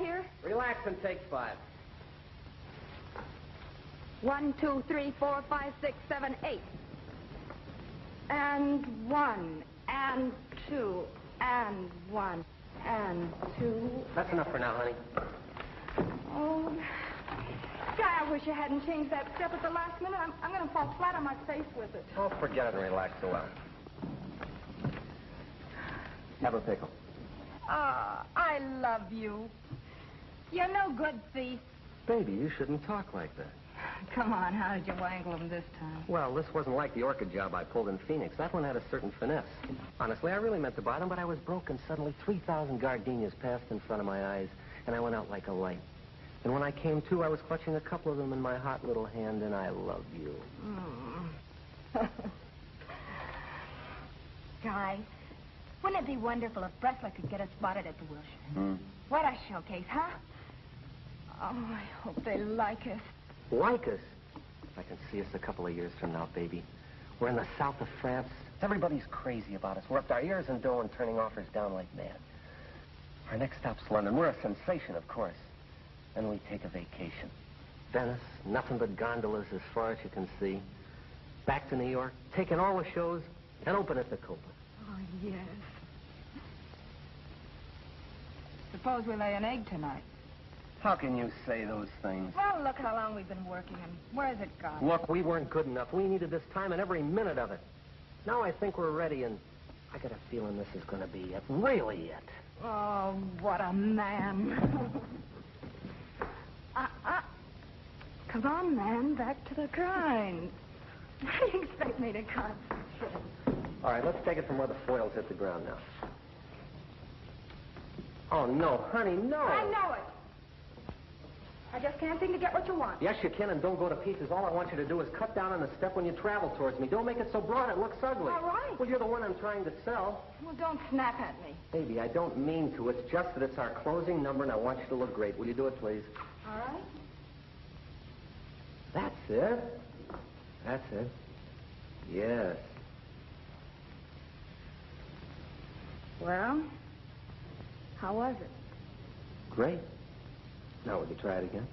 here? Relax and take 5. 1, 2, 3, 4, 5, 6, 7, 8. And 1, and 2, and 1, and 2. That's enough for now, honey. Oh, Guy, I wish you hadn't changed that step at the last minute. I'm going to fall flat on my face with it. Oh, forget it and relax a while. Have a pickle. I love you. You're no good thief. Baby, you shouldn't talk like that. Come on, how did you wangle him this time? Well, this wasn't like the orchid job I pulled in Phoenix. That one had a certain finesse. Honestly, I really meant to buy them, but I was broke, and suddenly 3,000 gardenias passed in front of my eyes, and I went out like a light. And when I came to, I was clutching a couple of them in my hot little hand, and I love you. Guy, wouldn't it be wonderful if Bressler could get us spotted at the Wilshire? What a showcase, huh? Oh, I hope they like us. Like us? I can see us a couple of years from now, baby. We're in the south of France. Everybody's crazy about us. We're up to our ears in dough and turning offers down like mad. Our next stop's London. We're a sensation, of course. Then we take a vacation. Venice, nothing but gondolas as far as you can see. Back to New York, taking all the shows, and open at the Copa. Oh, yes. Suppose we lay an egg tonight. How can you say those things? Well, look how long we've been working, and where's it gone? Look, we weren't good enough. We needed this time and every minute of it. Now I think we're ready, and I got a feeling this is going to be it. Really it. Oh, what a man. Come on, man, back to the grind. How do you expect me to concentrate? All right, let's take it from where the foils hit the ground now. Oh, no, honey, no. I know it. I just can't seem to get what you want. Yes, you can, and don't go to pieces. All I want you to do is cut down on the step when you travel towards me. Don't make it so broad it looks ugly. All right. Well, you're the one I'm trying to sell. Well, don't snap at me. Baby, I don't mean to. It's just that it's our closing number, and I want you to look great. Will you do it, please? All right. That's it. That's it. Yes. Well, how was it? Great. Now, would you try it again?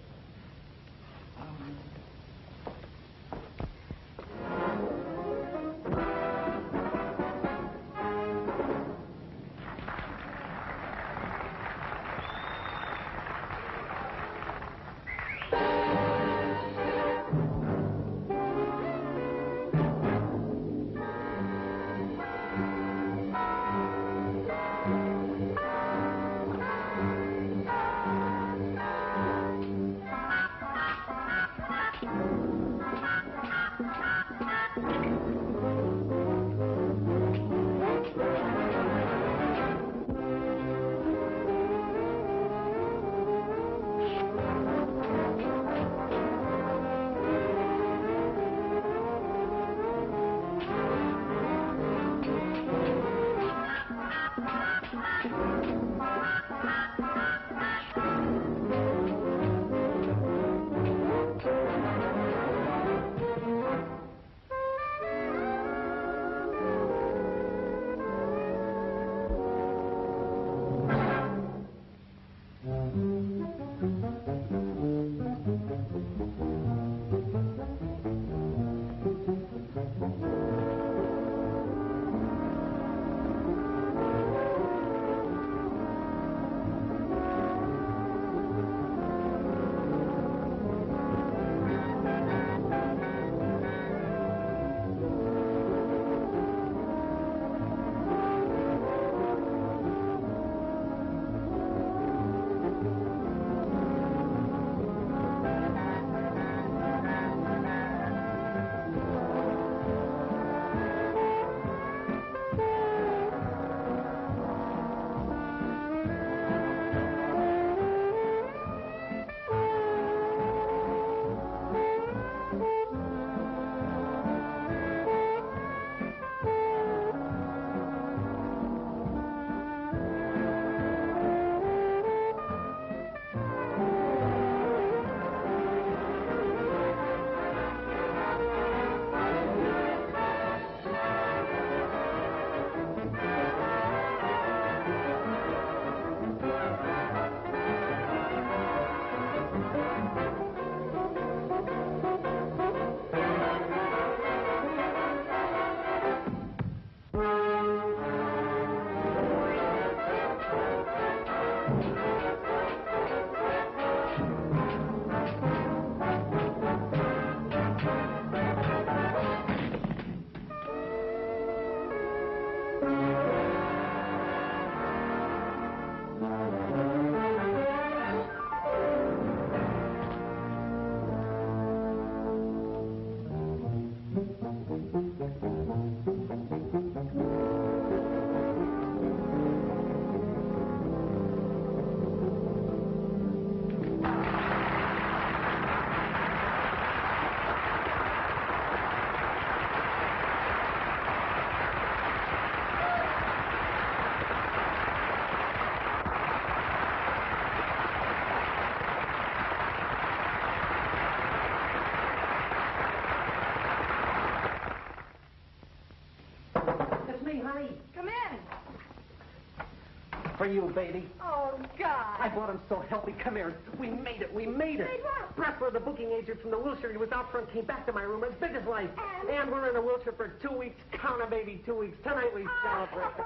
For you, baby. Oh, God. I bought him so healthy. Come here. We made it. We made it. Made what? Bressler, the booking agent from the Wilshire, he was out front, came back to my room as big as life. And we're in the Wilshire for 2 weeks. Count it, baby, 2 weeks. Tonight we celebrate.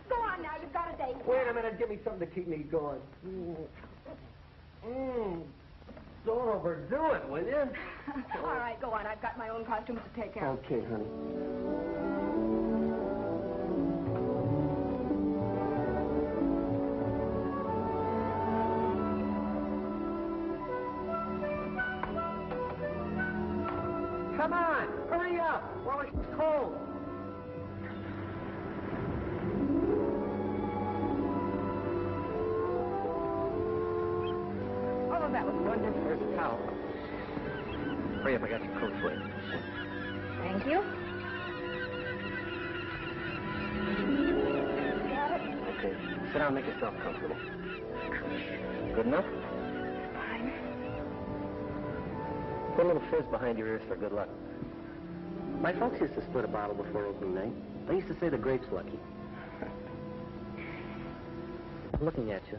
Go on now. You've got a date. Wait a minute. Give me something to keep me going. Don't overdo it, will you? All right, go on. I've got my own costumes to take care of. Okay, honey. Come on, hurry up while it's cold. Oh, that was wonderful. Here's a towel. Hurry up, I got your coat for you. Thank you. Got it? Okay, sit down and make yourself comfortable. Good enough? Fine. Put a little fizz behind your ears for good luck. My folks used to split a bottle before opening night. They used to say the grape's lucky. I'm looking at you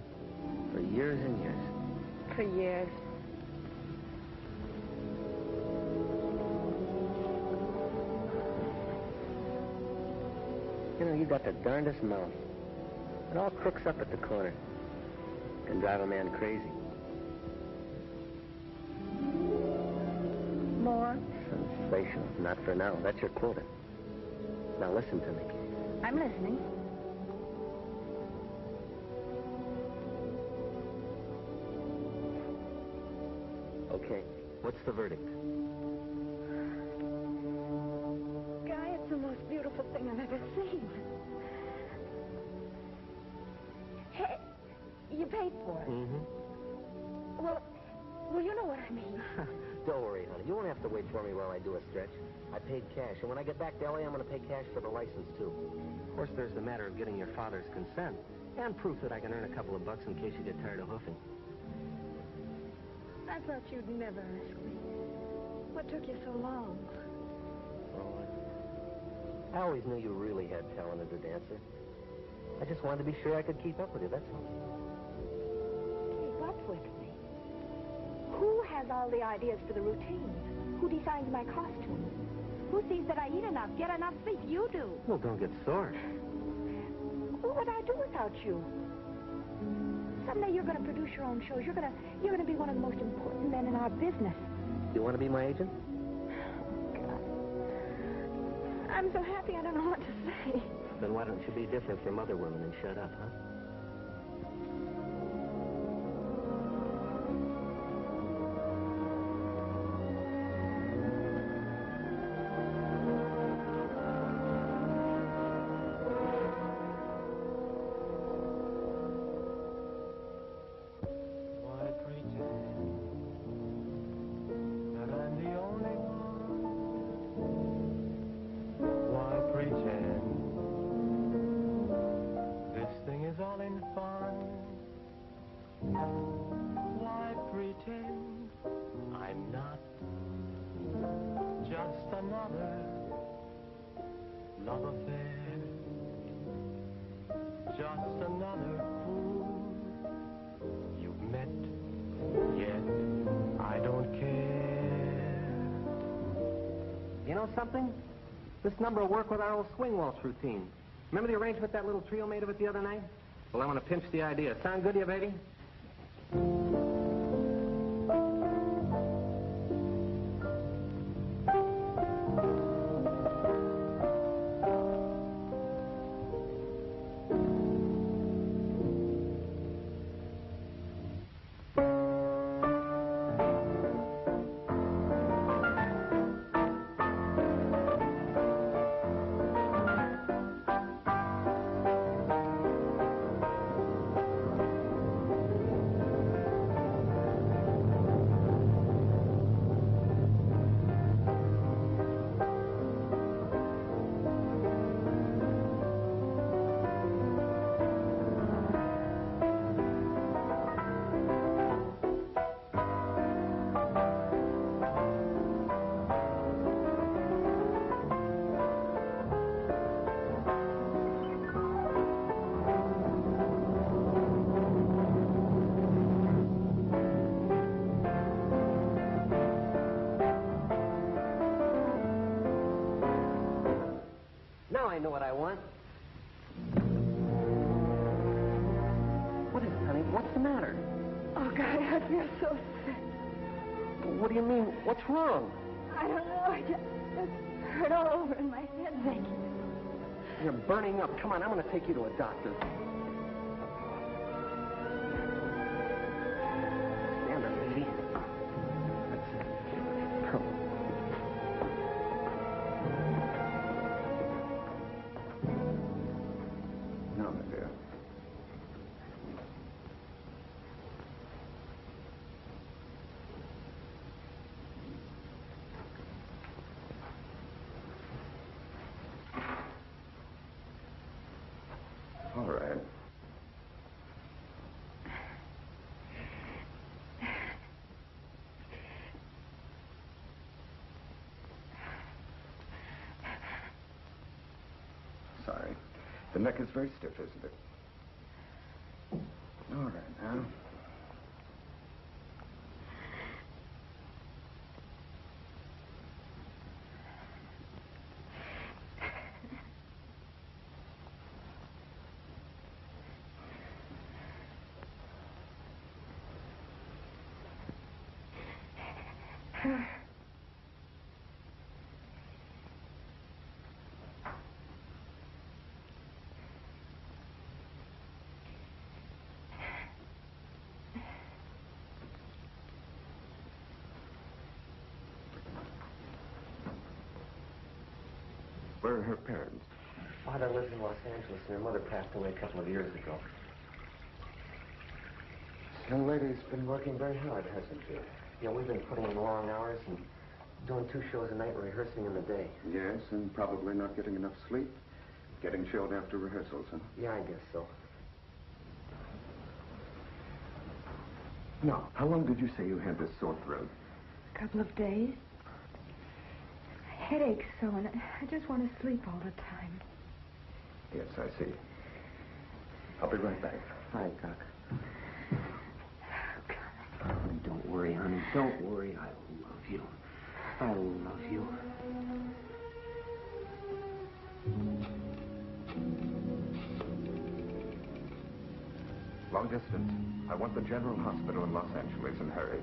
for years and years. For years. You know, you got the darndest mouth. It all crooks up at the corner. Can drive a man crazy. More? Sensational. Not for now. That's your quota. Now listen to me. I'm listening. Okay. What's the verdict? Guy, it's the most beautiful thing I've ever seen. Hey, you paid for it. Mm-hmm. Well, you know what I mean. Don't worry, honey. You won't have to wait for me while I do a stretch. I paid cash, and when I get back to L.A., I'm going to pay cash for the license, too. Of course, there's the matter of getting your father's consent and proof that I can earn a couple of bucks in case you get tired of hoofing. I thought you'd never ask me. What took you so long? Oh, I always knew you really had talent as a dancer. I just wanted to be sure I could keep up with you, that's all. Keep up with me? Who has all the ideas for the routines? Who designs my costumes? Who sees that I eat enough, get enough sleep? You do. Well, don't get sore. What would I do without you? Someday you're going to produce your own shows. You're going to be one of the most important men in our business. You want to be my agent? God. I'm so happy I don't know what to say. Then why don't you be different from other women and shut up, huh? You know something? This number will work with our old swing waltz routine. Remember the arrangement that little trio made of it the other night? Well, I'm going to pinch the idea. Sound good to you, baby? Now I know what I want. What is it, honey? What's the matter? Oh, Guy, I feel so sick. What do you mean? What's wrong? I don't know. I just hurt all over in my head. Thank you. You're burning up. Come on, I'm going to take you to a doctor. Stand up, baby. That's it. Come. No, my dear. All right. Sorry. The neck is very stiff, isn't it? All right, now. Where are her parents? Father lives in Los Angeles, and her mother passed away a couple of years ago. This young lady's been working very hard, hasn't she? You know, we've been putting in long hours and doing 2 shows a night, rehearsing in the day. Yes, and probably not getting enough sleep. Getting chilled after rehearsals, huh? Yeah, I guess so. No. How long did you say you had this sore throat? A couple of days. Headaches so, and I just want to sleep all the time. Yes, I see. I'll be right back. Hi, Doc. Don't worry, honey. Don't worry. I love you. I love you. Long distance. I want the General Hospital in Los Angeles and hurry.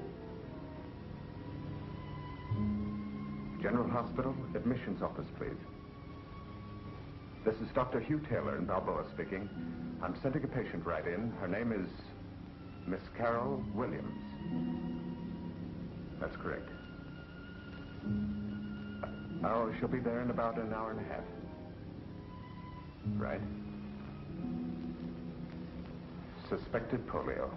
General Hospital, admissions office, please. This is Dr. Hugh Taylor in Balboa speaking. I'm sending a patient right in. Her name is Miss Carol Williams. That's correct. Oh, she'll be there in about an hour and a half. Right. Suspected polio.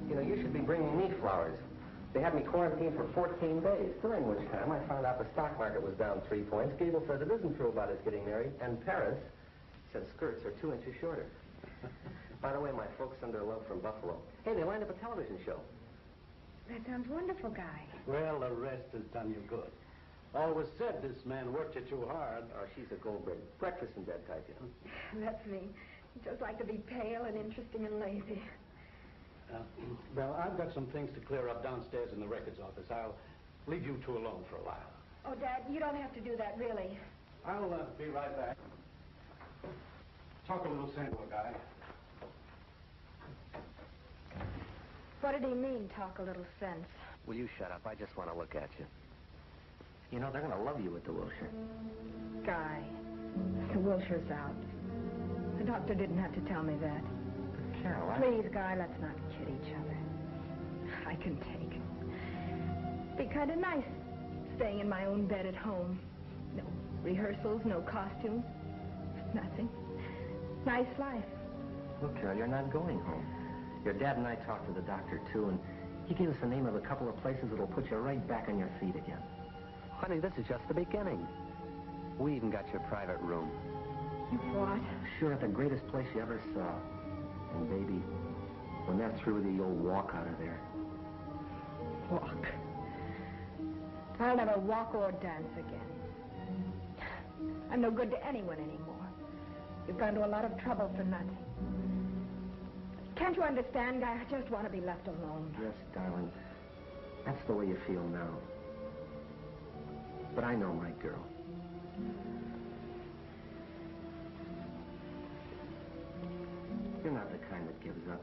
You know, you should be bringing me flowers. They had me quarantined for 14 days, during which time I found out the stock market was down 3 points. Gable says it isn't true about us getting married. And Paris says skirts are 2 inches shorter. By the way, my folks send their love from Buffalo. Hey, they lined up a television show. That sounds wonderful, Guy. Well, the rest has done you good. Always said this man worked you too hard. Oh, she's a Goldberg. Breakfast in bed type, you know. That's me. Just like to be pale and interesting and lazy. Well, I've got some things to clear up downstairs in the records office. I'll leave you 2 alone for a while. Oh, Dad, you don't have to do that, really. I'll be right back. Talk a little sense to a guy. What did he mean, talk a little sense? Will you shut up? I just want to look at you. You know, they're going to love you at the Wilshire. Guy, the Wilshire's out. The doctor didn't have to tell me that. Carol, Please, Guy, let's not kid each other. I can take it. Be kind of nice staying in my own bed at home. No rehearsals, no costume, nothing. Nice life. Look, Carol, you're not going home. Your dad and I talked to the doctor, too, and he gave us the name of a couple of places that'll put you right back on your feet again. Honey, this is just the beginning. We even got your private room. What? Sure, the greatest place you ever saw. And, baby, when they're through with you, you'll walk out of there. Walk. I'll never walk or dance again. I'm no good to anyone anymore. You've gone to a lot of trouble for nothing. Can't you understand, Guy? I just want to be left alone. Yes, darling. That's the way you feel now. But I know my girl. You're not the kind that gives up,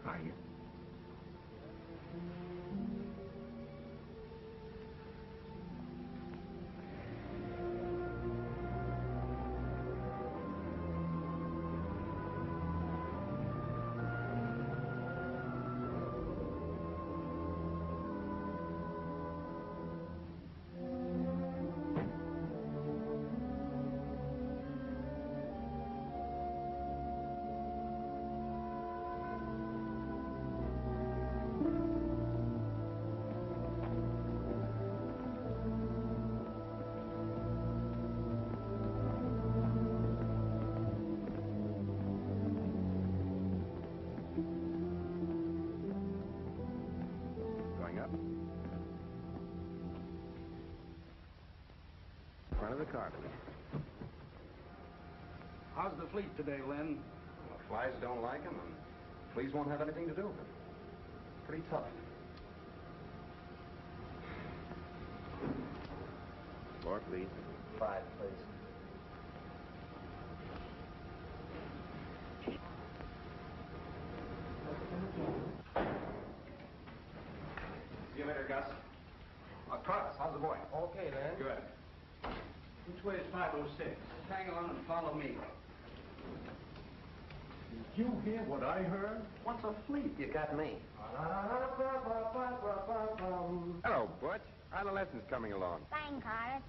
are you? Front of the car, please. How's the fleet today, Len? Well, flies don't like him, and fleas won't have anything to do with him. Pretty tough. Floor, please. 5, please. See you later, Gus. Carlos, how's the boy? Okay, then. Good. Which way is 506? Hang on and follow me. Did you hear what I heard? What's a fleet? You got me. Hello, Butch. How are the lessons coming along? Fine, Carter.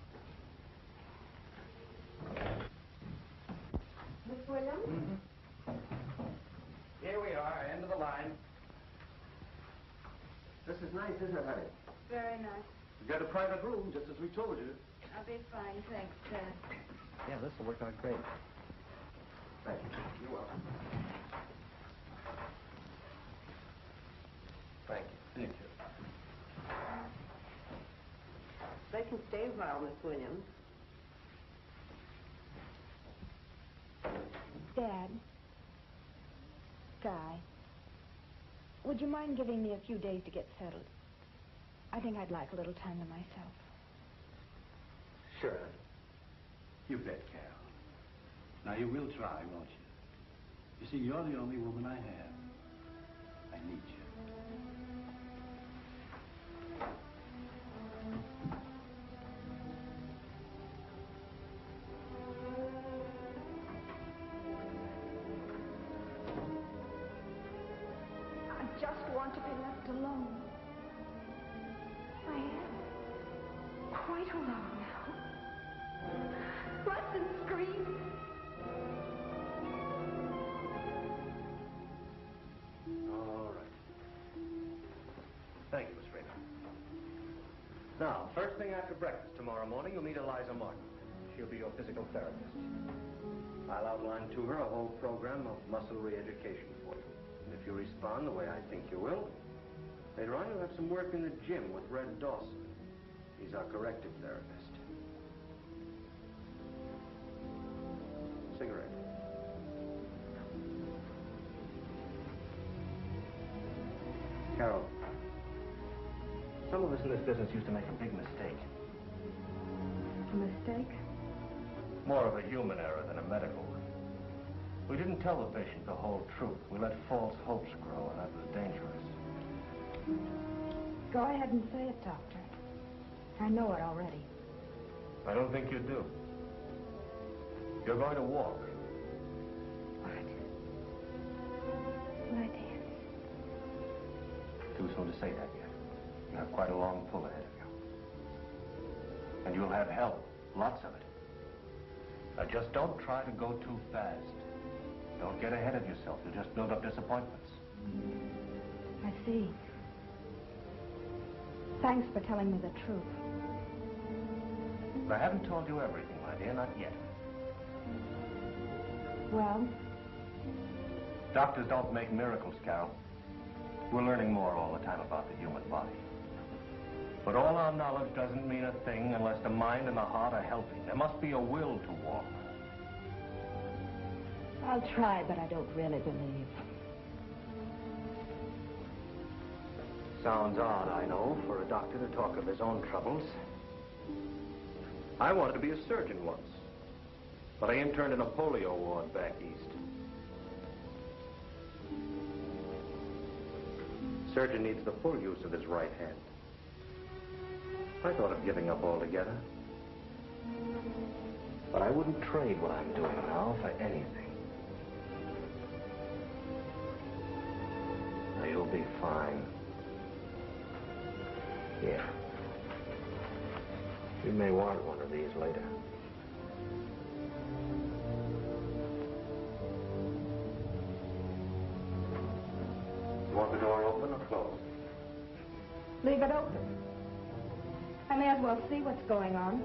Miss Williams? Here we are, end of the line. This is nice, isn't it, honey? Very nice. You got a private room, just as we told you. I'll be fine, thanks, Dad. Yeah, this will work out great. Thank you. You're welcome. Thank you. Thank you. They can stay a while, Miss Williams. Dad. Guy. Would you mind giving me a few days to get settled? I think I'd like a little time to myself. Sure, honey. You bet, Carol. Now, you will try, won't you? You see, you're the only woman I have. I need you. I just want to be left alone. I am. Quite alone now. Fuss and scream. All right. Thank you, Miss Rayner. Now, first thing after breakfast tomorrow morning, you'll meet Eliza Martin. She'll be your physical therapist. I'll outline to her a whole program of muscle re-education for you. And if you respond the way I think you will, later on you'll have some work in the gym with Red Dawson. He's our corrective therapist. Cigarette. Carol, some of us in this business used to make a big mistake. A mistake? More of a human error than a medical one. We didn't tell the patient the whole truth. We let false hopes grow, and that was dangerous. Go ahead and say it, Doctor. I know it already. I don't think you do. You're going to walk. What? Will I dance? Too soon to say that yet. You have quite a long pull ahead of you. And you'll have help. Lots of it. Now, just don't try to go too fast. Don't get ahead of yourself. You'll just build up disappointments. I see. Thanks for telling me the truth. But I haven't told you everything, my dear, not yet. Well? Doctors don't make miracles, Carol. We're learning more all the time about the human body. But all our knowledge doesn't mean a thing unless the mind and the heart are helping. There must be a will to walk. I'll try, but I don't really believe. Sounds odd, I know, for a doctor to talk of his own troubles. I wanted to be a surgeon once, but I interned in a polio ward back east. Surgeon needs the full use of his right hand. I thought of giving up altogether. But I wouldn't trade what I'm doing now for anything. Now, you'll be fine. Here. You may want one of these later. You want the door open or closed? Leave it open. I may as well see what's going on.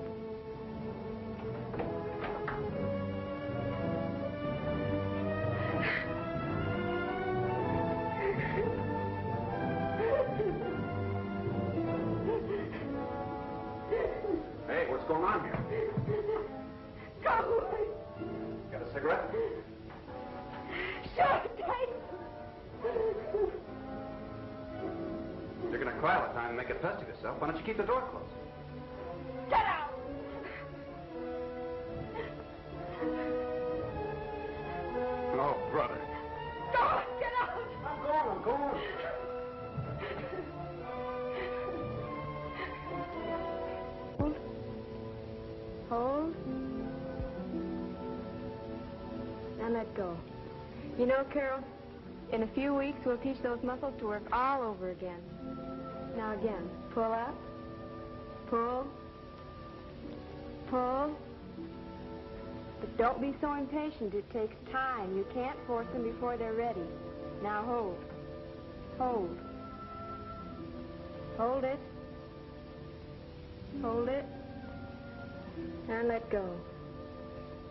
Hey, what's going on here? Go away. Got a cigarette? Sure, take. You're going to cry all the time and make a pest of yourself. Why don't you keep the door closed? Get out. Oh, brother. Go on, get out. I'm going. Hold. And let go. You know, Carol, in a few weeks, we'll teach those muscles to work all over again. Now again, pull up, pull, pull. But don't be so impatient. It takes time. You can't force them before they're ready. Now hold. Hold. Hold it. Hold it. And let go.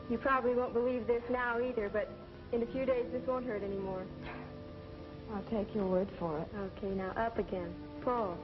You probably won't believe this now either, but in a few days this won't hurt anymore. I'll take your word for it. Okay, now up again. Pull.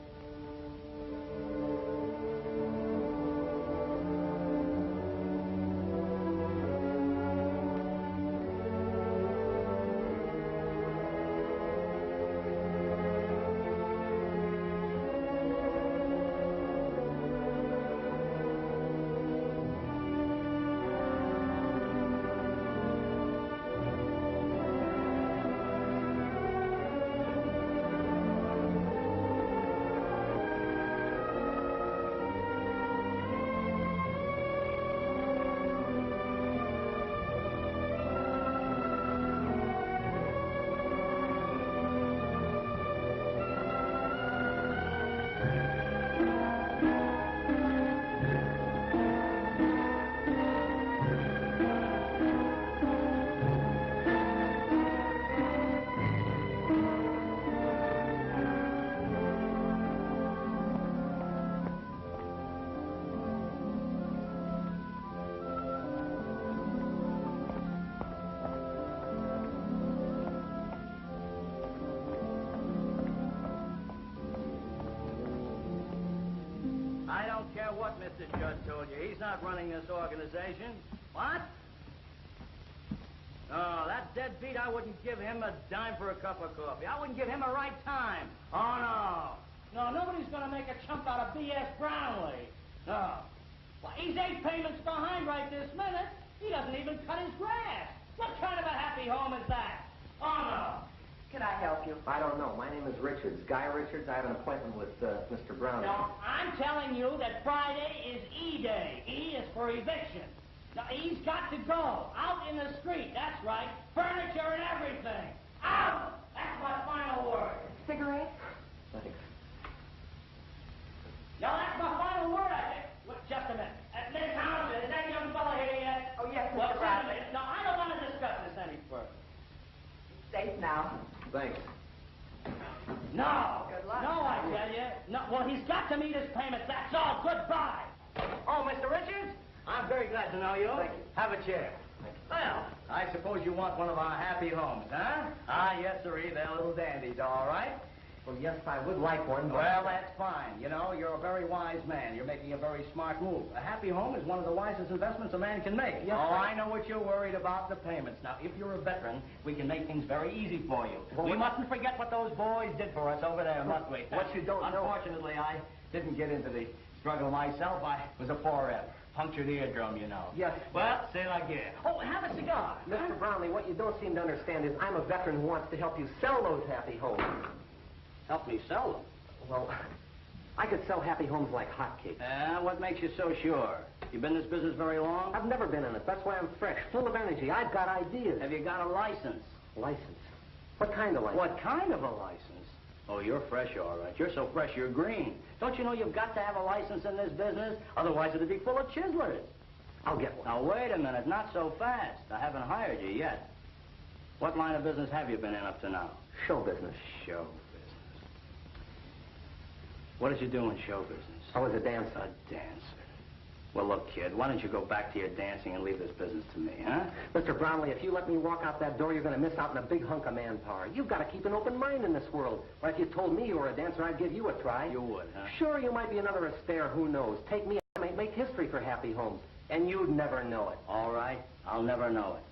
I don't care what Mr. Judd told you. He's not running this organization. What? Oh, that deadbeat, I wouldn't give him a dime for a cup of coffee. I wouldn't give him a right time. Oh, no. No, nobody's going to make a chump out of B.S. Brownlee. No. Why, he's 8 payments behind right this minute. He doesn't even cut his grass. What kind of a happy home is that? Oh, no. Can I help you? I don't know. My name is Richards. Guy Richards. I have an appointment with Mr. Brown. No, I'm telling you that Friday is E-Day. E is for eviction. Now, he's got to go. Out in the street. That's right. Furniture and everything. Out! That's my final word. Cigarette? Thanks. No, that's my final word, I think. Look, just a minute. Miss Townsend, is that young fellow here yet? Oh, yes, Well, Mr. just a Brown. minute. No, I don't want to discuss this any further. Safe now. Thanks. No. Good luck. No, I tell you. No, well, he's got to meet his payments. That's all. Goodbye. Oh, Mr. Richards? I'm very glad to know you. Thank you. Have a chair. Well, I suppose you want one of our happy homes, huh? Ah, yes, sirree. They're little dandies, all right. Well, yes, I would like one, but... Well, that's fine. You know, you're a very wise man. You're making a very smart move. A happy home is one of the wisest investments a man can make. Yes, oh, sir. I know what you're worried about, the payments. Now, if you're a veteran, we can make things very easy for you. Well, we mustn't forget what those boys did for us over there, must we? What you don't know... Unfortunately, I didn't get into the struggle myself. I was a 4F. Punctured eardrum, you know. Yes. Well, c'est la guerre. Oh, have a cigar. Mr. Brownlee, what you don't seem to understand is I'm a veteran who wants to help you sell those happy homes. Help me sell them. Well, I could sell happy homes like hotcakes. What makes you so sure? You been in this business very long? I've never been in it. That's why I'm fresh, full of energy. I've got ideas. Have you got a license? License? What kind of license? What kind of a license? Oh, you're fresh, all right. You're so fresh, you're green. Don't you know you've got to have a license in this business? Otherwise, it'd be full of chiselers. I'll get one. Now, wait a minute. Not so fast. I haven't hired you yet. What line of business have you been in up to now? Show business. Show business. What did you do in show business? I was a dancer. A dancer. Well, look, kid, why don't you go back to your dancing and leave this business to me, huh? Mr. Brownlee, if you let me walk out that door, you're going to miss out on a big hunk of manpower. You've got to keep an open mind in this world. Or if you told me you were a dancer, I'd give you a try. You would, huh? Sure, you might be another Astaire, who knows. Take me, I might make history for Happy Homes. And you'd never know it. All right, I'll never know it.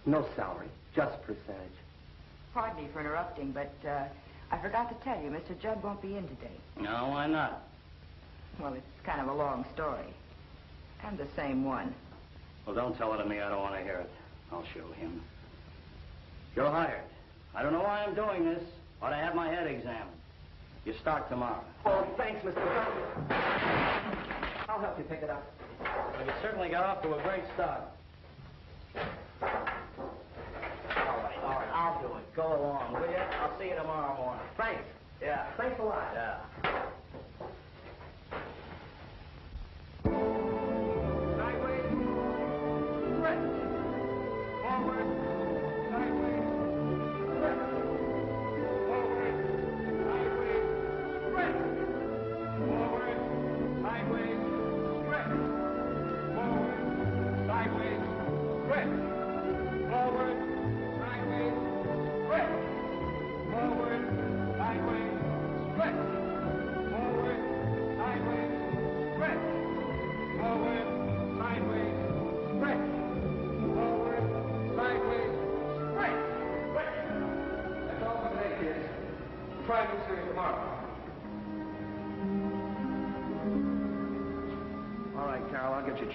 No salary, just percentage. Pardon me for interrupting, but I forgot to tell you, Mr. Judd won't be in today. No, why not? Well, it's kind of a long story. And the same one. Well, don't tell it to me. I don't want to hear it. I'll show him. You're hired. I don't know why I'm doing this, but I have my head examined. You start tomorrow. Oh, thanks, Mr. Brownlee. I'll help you pick it up. Well, you certainly got off to a great start. All right, I'll do it. Go along, will you? I'll see you tomorrow morning. Thanks. Yeah. Thanks a lot. Yeah.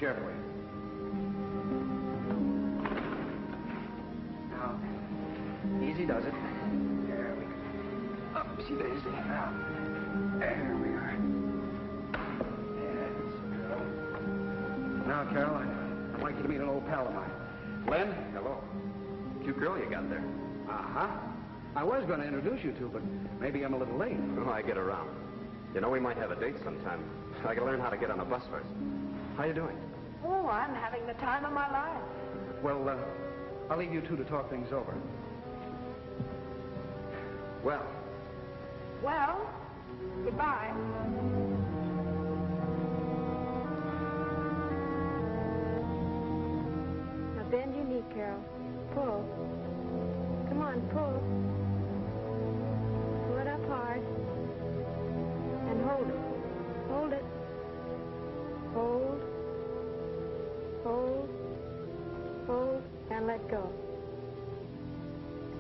Chair for you. Now, easy does it. There we go. Upsy daisy. Now, there we are. Now, Carol, I'd like you to meet an old pal of mine. Len? Hello. Cute girl you got there. Uh-huh. I was going to introduce you to, but maybe I'm a little late. Oh, I get around. You know, we might have a date sometime. I gotta learn how to get on a bus first. How you doing? Oh, I'm having the time of my life. Well, I'll leave you two to talk things over. Well, Well, goodbye. Now bend your knee, Carol. Pull. Come on, pull. Pull it up hard. And hold it. Hold it. Hold. Hold. Hold. And let go.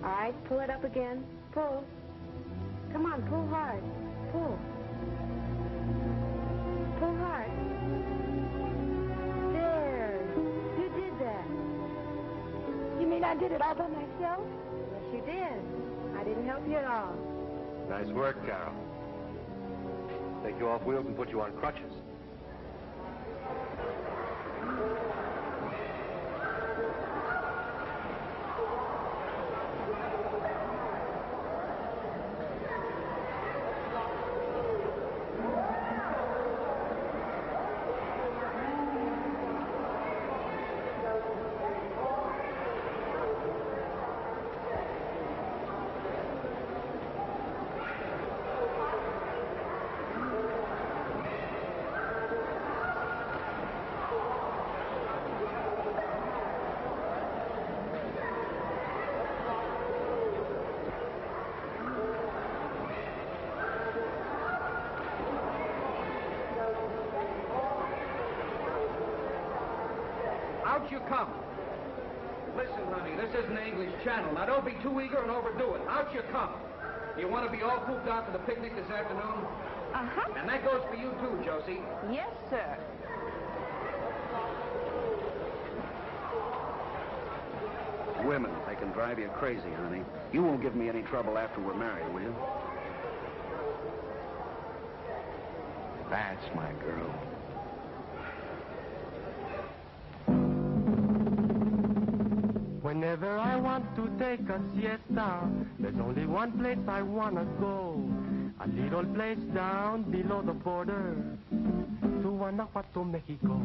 All right, pull it up again. Pull. Come on, pull hard. Pull. Pull hard. There. You did that. You mean I did it all by myself? Yes, you did. I didn't help you at all. Nice work, Carol. Take you off wheels and put you on crutches. Out you come. Listen, honey, this isn't the English Channel. Now, don't be too eager and overdo it. Out you come. You want to be all pooped out for the picnic this afternoon? Uh-huh. And that goes for you, too, Josie. Yes, sir. Women, they can drive you crazy, honey. You won't give me any trouble after we're married, will you? That's my girl. Whenever I want to take a siesta, there's only one place I wanna go. A little place down below the border to Guanajuato, Mexico.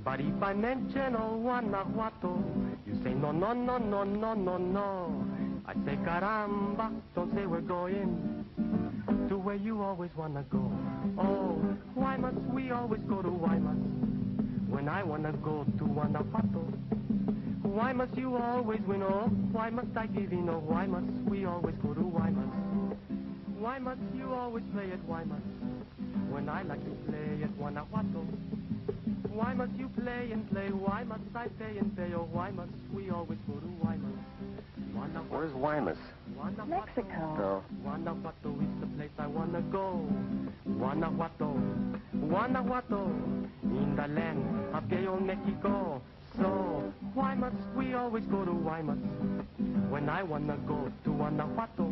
But if I mention Guanajuato, you say no, no, no, no, no, no, no. I say caramba, don't say we're going to where you always wanna go. Oh, why must we always go to Guaymas when I wanna go to Guanajuato? Why must you always win? Oh, why must I give in? Oh, why must we always go to Guaymas? Why must you always play at Guaymas when I like to play at Guanajuato? Why must you play and play? Why must I pay and pay? Oh, why must we always go to Guaymas? Where's Guaymas? Mexico. No. Guanajuato is the place I wanna go. Guanajuato, Guanajuato, in the land of gay old Mexico. So, why must we always go to Guaymas when I wanna go to Guanajuato?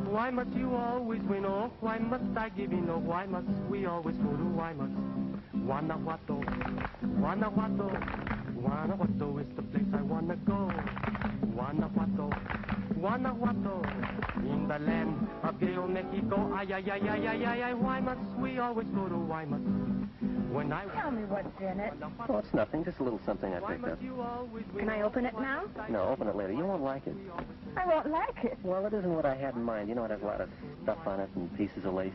Why must you always win? Oh, why must I give in? Oh, why must we always go to Guaymas? Guanajuato, Guanajuato, Guanajuato is the place I wanna go. Guanajuato, Guanajuato, in the land of gay old Mexico. Ay, ay, ay, ay, ay, ay, ay, why must we always go to Guaymas? When I Tell me what's in it. Oh, it's nothing. Just a little something I picked up. Can I open it now? No, open it later. You won't like it. I won't like it. Well, it isn't what I had in mind. You know, it has a lot of stuff on it and pieces of lace.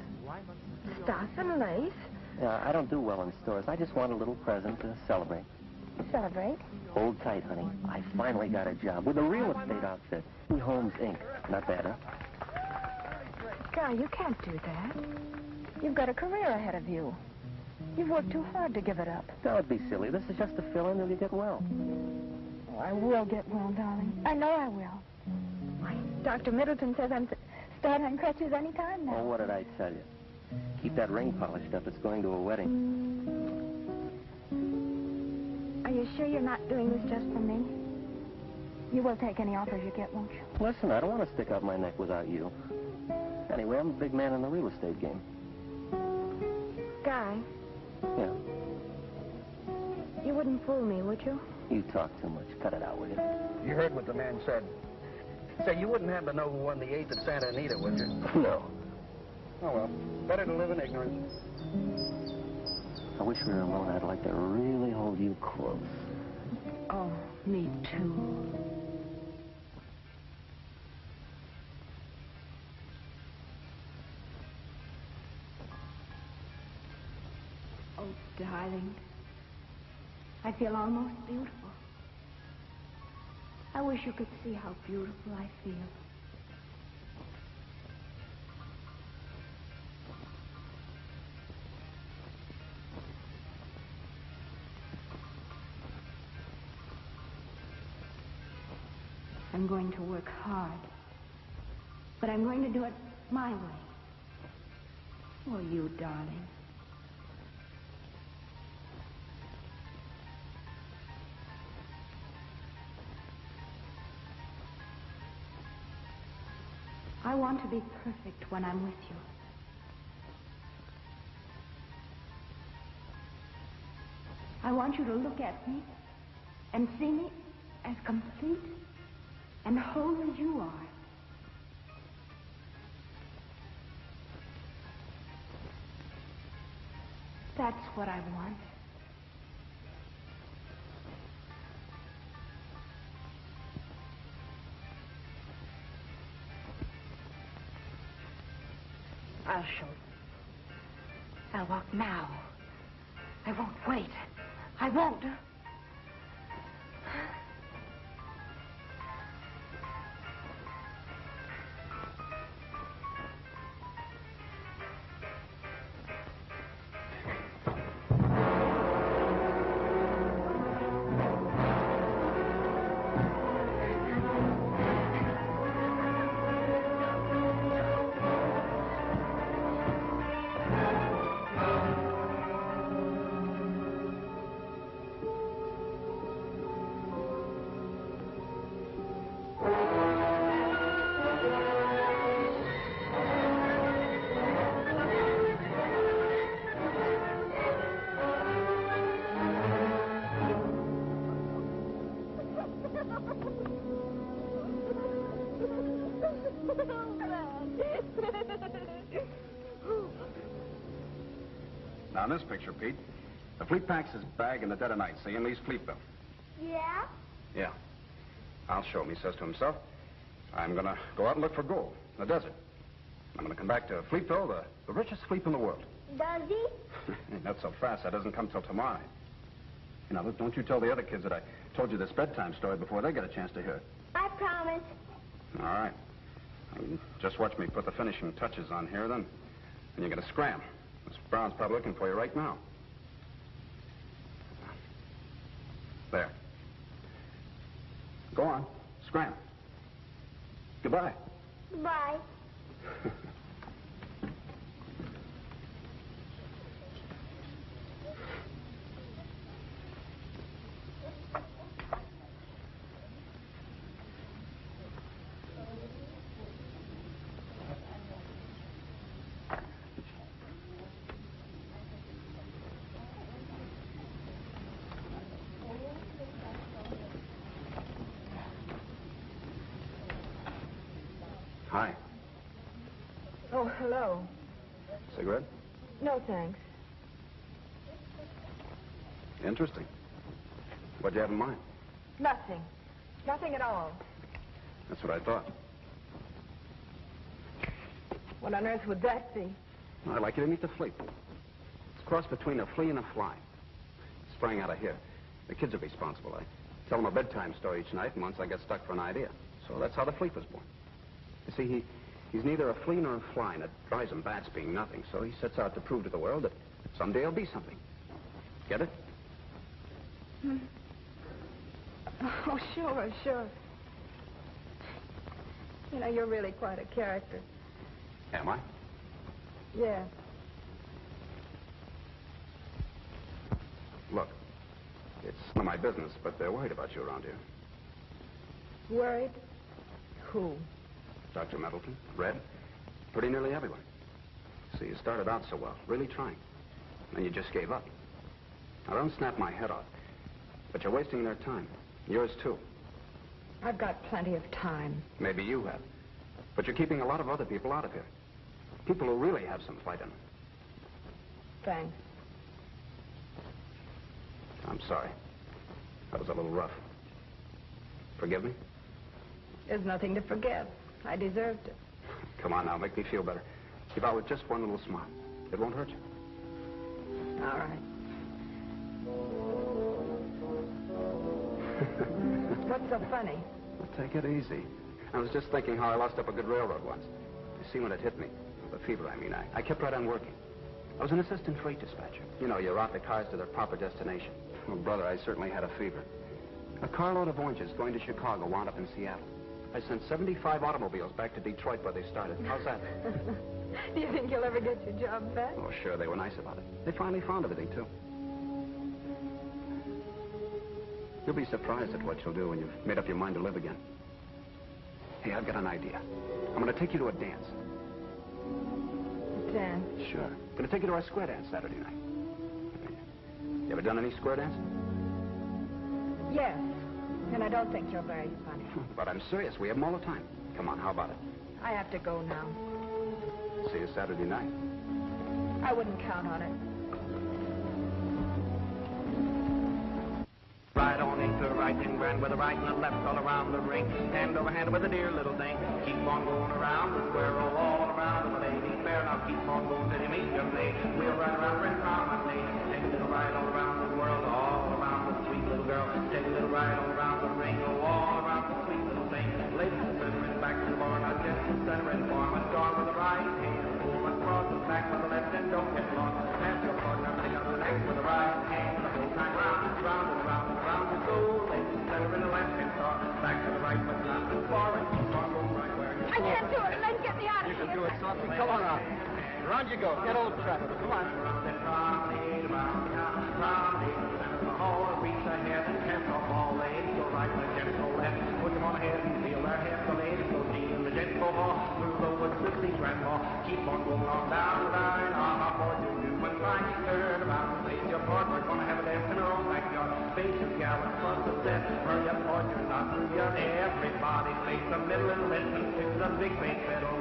Stuff and lace. Yeah, I don't do well in stores. I just want a little present to celebrate. Celebrate. Hold tight, honey. I finally got a job with a real estate outfit. Holmes, Inc. Not bad, huh? Guy, you can't do that. You've got a career ahead of you. You've worked too hard to give it up. Don't be silly. This is just a fill-in till you get well. Oh, I will get well, darling. I know I will. Why, Dr. Middleton says I'm starting on crutches any time now. Oh, what did I tell you? Keep that ring polished up. It's going to a wedding. Are you sure you're not doing this just for me? You will take any offers you get, won't you? Listen, I don't want to stick out my neck without you. Anyway, I'm a big man in the real estate game. Guy, Yeah. you wouldn't fool me, would you? You talk too much. Cut it out, will you? You heard what the man said. Say, you wouldn't happen to know who won the 8th at Santa Anita, would you? No. Oh, well, better to live in ignorance. I wish we were alone. I'd like to really hold you close. Oh, me too. Oh, darling. I feel almost beautiful. I wish you could see how beautiful I feel. I'm going to work hard, but I'm going to do it my way. For you, darling. I want to be perfect when I'm with you. I want you to look at me and see me as complete and whole as you are. That's what I want. I'll show you. I'll walk now. I won't wait. I won't. Now, in this picture, Pete, the fleet packs his bag in the dead of night, see, and leaves Fleetville. Yeah? Yeah. I'll show him, he says to himself. I'm going to go out and look for gold in the desert. I'm going to come back to Fleetville, the richest fleet in the world. Does he? Not so fast. That doesn't come till tomorrow. You know, look, don't you tell the other kids that I told you this bedtime story before they get a chance to hear it. I promise. All right. Just watch me put the finishing touches on here, then you're going to scram. Miss Brown's probably looking for you right now. There. Go on. Scram. Goodbye. Bye. Hi. Oh, hello. Cigarette? No, thanks. Interesting. What'd you have in mind? Nothing. Nothing at all. That's what I thought. What on earth would that be? Well, I'd like you to meet the fleet. It's a cross between a flea and a fly. It sprang out of here. The kids are responsible. I tell them a bedtime story each night, and once I get stuck for an idea. So that's how the fleet was born. You see, he's neither a flea nor a fly, and it drives him bats being nothing. So he sets out to prove to the world that someday he'll be something. Get it? Oh, sure, sure. You know, you're really quite a character. Am I? Yeah. Look, it's none of my business, but they're worried about you around here. Worried? Who? Dr. Middleton, Red, pretty nearly everyone. See, you started out so well, really trying. Then you just gave up. I don't snap my head off, but you're wasting their time. Yours, too. I've got plenty of time. Maybe you have. But you're keeping a lot of other people out of here. People who really have some fight in them. Thanks. I'm sorry. That was a little rough. Forgive me? There's nothing to forgive. I deserved it. Come on now, make me feel better. Give out with just one little smile. It won't hurt you. All right. What's so funny? Well, take it easy. I was just thinking how I lost up a good railroad once. You see, when it hit me, the fever, I kept right on working. I was an assistant freight dispatcher. You know, you route the cars to their proper destination. Well, brother, I certainly had a fever. A carload of oranges going to Chicago wound up in Seattle. I sent 75 automobiles back to Detroit where they started. How's that? Do you think you'll ever get your job back? Oh, sure, they were nice about it. They finally found everything, too. You'll be surprised at what you'll do when you've made up your mind to live again. Hey, I've got an idea. I'm going to take you to a dance. A dance? Sure. I'm going to take you to our square dance Saturday night. You ever done any square dance? Yes. And I don't think you're very funny. But I'm serious. We have them all the time. Come on, how about it? I have to go now. See you Saturday night. I wouldn't count on it. Right on into right and grand with a right and a left all around the ring. Hand over hand with a dear little thing. Keep on going around the square, roll all around the lady fair. Now keep on going till you meet your mate. We'll ride around Brent Promenade. Take a little ride all around the world, all around the sweet little girl. Take a little ride all around the ring, all around the sweet little thing. Ladies and gentlemen, back to the bar. Now gentlemen, center and form a star with the right hand. Pull across the back with the left and don't get lost. Pass your partner, pick up the neck with the right hand. The whole time round and round and round and round you go. Ladies and gentlemen, the left hand star. Back to the right, but not too far. And keep on going right where you're I can't do it. Men, get me out of here. You can do it, Sophie. Come on out. Around you go. Get old Trevor. Come on. Reach ahead and cast off all ladies. Go right and the gents go left. Put them on ahead and feel their heads. The ladies go G and the gents go off. Through the woods to see grandma. Keep on going on down the line. Ah, boy, you and fine. Turn about and face your part. We're gonna have a dance in our own backyard. Face your gal and front the set. Hurry up, boy, you're not through yet. Everybody face the middle and listen to the big bass fiddle.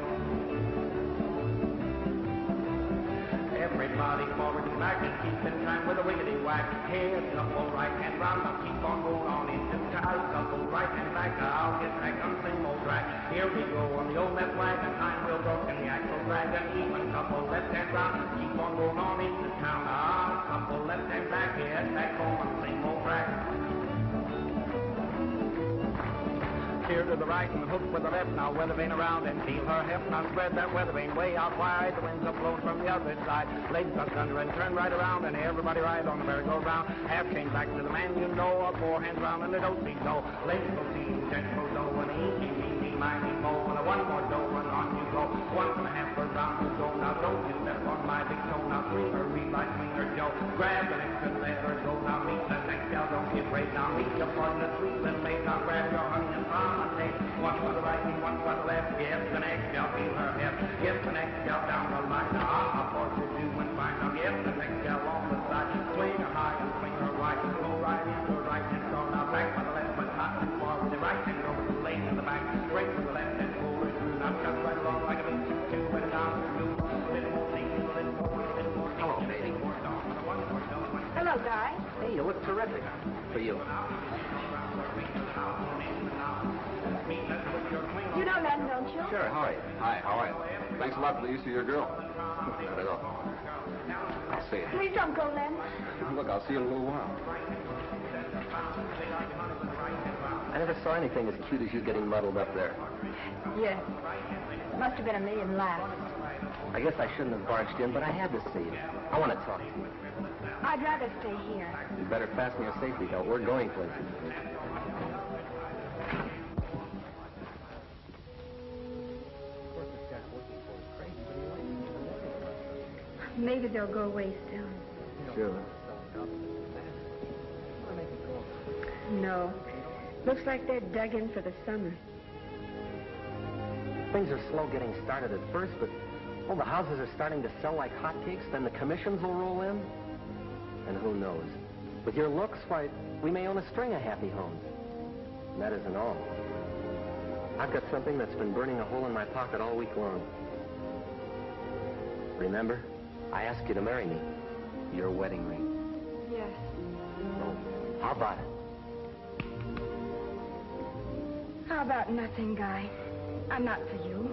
Everybody forward and back and keep in time with a wiggity whack. Head couple right hand round, now keep on going on into town. Couple right hand back, I'll get back on the same old track. Here we go on the old left wagon, time will go in the axle drag. An even couple left hand round, keep on going on into town. Couple left hand back, head back home on the same old track. Steer to the right and hook with the left. Now weather vane around and feel her hip. Now spread that weather vane way out wide. The winds are blowing from the other side. Legs are thunder and turn right around and everybody ride on the merry-go-round. Half chain back to the man you know. Four hands round and a do-si-do. Legs go see, gents go do, and easy, mighty mo. And a one more do and on you go. 1.5 around you go. Now don't you step on my big toe. Now swinger, revive, swinger, Joe. Grab the next and let her go. Now meet the next gal, don't get afraid. Now meet your partner, sweet and make. Now grab your honey and prom. One to the right and one to the left. Yes, the next gal feel her hip. Yes, the next gal down the line. Now, of course you do and fine. Now, yes, the next gal on the side. Swing her high and swing her right. Go right into the right and go. Now back to the left, but hot and far with the right and go to the lane in the back. Straight to the left and forward through. Now cut right along like a beat. Two and down through. A little more deep, a little more. Hello, baby. Hello, Guy. Hey, you look terrific. For you. You know Len, don't you? Sure, how are you? Hi, how are you? Thanks a lot for the use of your girl. Not at all. I'll see you. Please don't go, Len. Look, I'll see you in a little while. I never saw anything as cute as you getting muddled up there. Yes. It must have been a million laughs. I guess I shouldn't have barged in, but I had to see you. I want to talk to you. I'd rather stay here. You better fasten your safety belt. We're going places. Maybe they'll go away soon. Sure. No. Looks like they're dug in for the summer. Things are slow getting started at first, but the houses are starting to sell like hotcakes. Then the commissions will roll in. And who knows? With your looks, why, we may own a string of happy homes. And that isn't all. I've got something that's been burning a hole in my pocket all week long. Remember? I asked you to marry me. Your wedding ring. Yes. Oh, how about it? How about nothing, Guy? I'm not for you.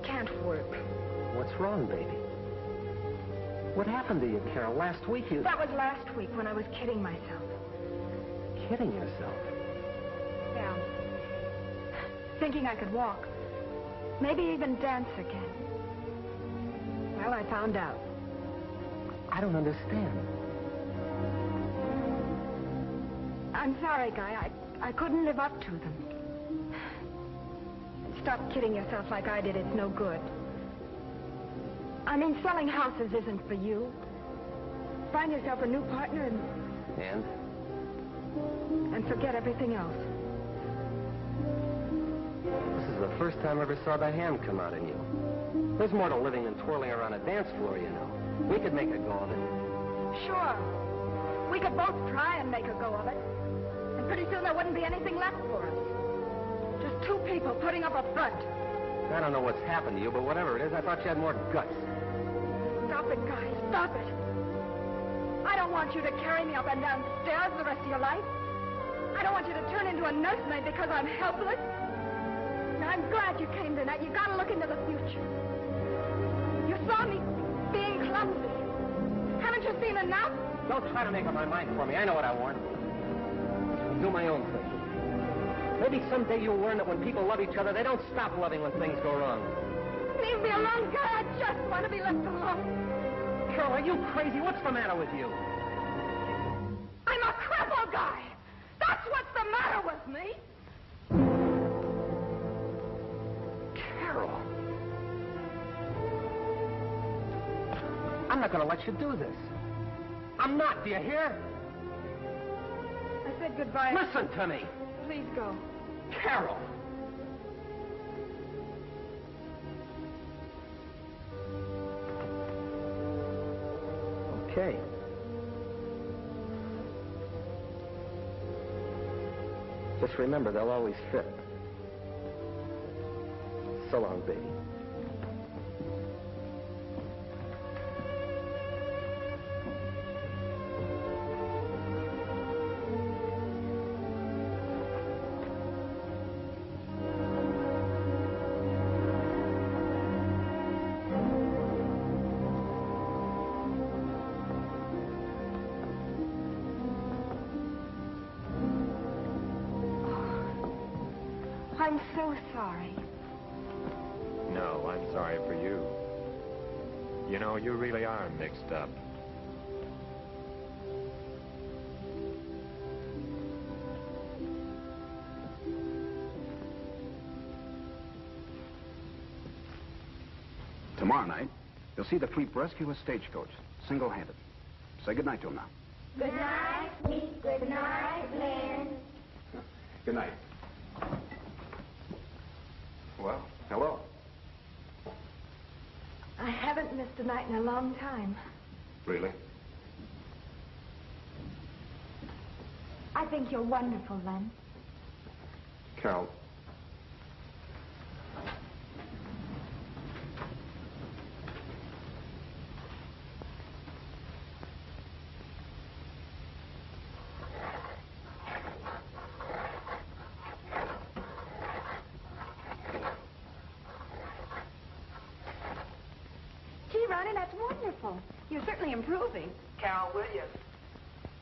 Can't work. What's wrong, baby? What happened to you, Carol? Last week you... That was last week when I was kidding myself. Kidding yourself? Yeah. Thinking I could walk. Maybe even dance again. Well, I found out. I don't understand. I'm sorry, Guy. I couldn't live up to them. Stop kidding yourself like I did. It's no good. I mean, selling houses isn't for you. Find yourself a new partner and forget everything else. This is the first time I ever saw the hand come out in you. There's more to living than twirling around a dance floor, you know. We could make a go of it. Sure. We could both try and make a go of it. And pretty soon there wouldn't be anything left for us. Just two people putting up a front. I don't know what's happened to you, but whatever it is, I thought you had more guts. Stop it, guys. Stop it. I don't want you to carry me up and down stairs the rest of your life. I don't want you to turn into a nursemaid because I'm helpless. Now, I'm glad you came tonight. You got to look into the future. You saw me being clumsy. Haven't you seen enough? Don't try to make up my mind for me. I know what I want. I'll do my own thing. Maybe someday you'll learn that when people love each other, they don't stop loving when things go wrong. Leave me alone, Guy. I just want to be left alone. Carol, are you crazy? What's the matter with you? I'm a cripple, Guy. That's what's the matter with me. Carol. I'm not going to let you do this. I'm not. Do you hear? I said goodbye. Listen to me. Please go. Carol. Okay. Just remember, they'll always fit. So long, baby. I'm so sorry. No, I'm sorry for you. You know, you really are mixed up. Tomorrow night, you'll see the fleet rescue a stagecoach, single-handed. Say goodnight to him now. Good night, sweet. Good night, Glenn. Good night. Well, hello. I haven't missed a night in a long time. Really? I think you're wonderful, Len. Carol. Gee, Ronnie, that's wonderful. You're certainly improving. Carol Williams.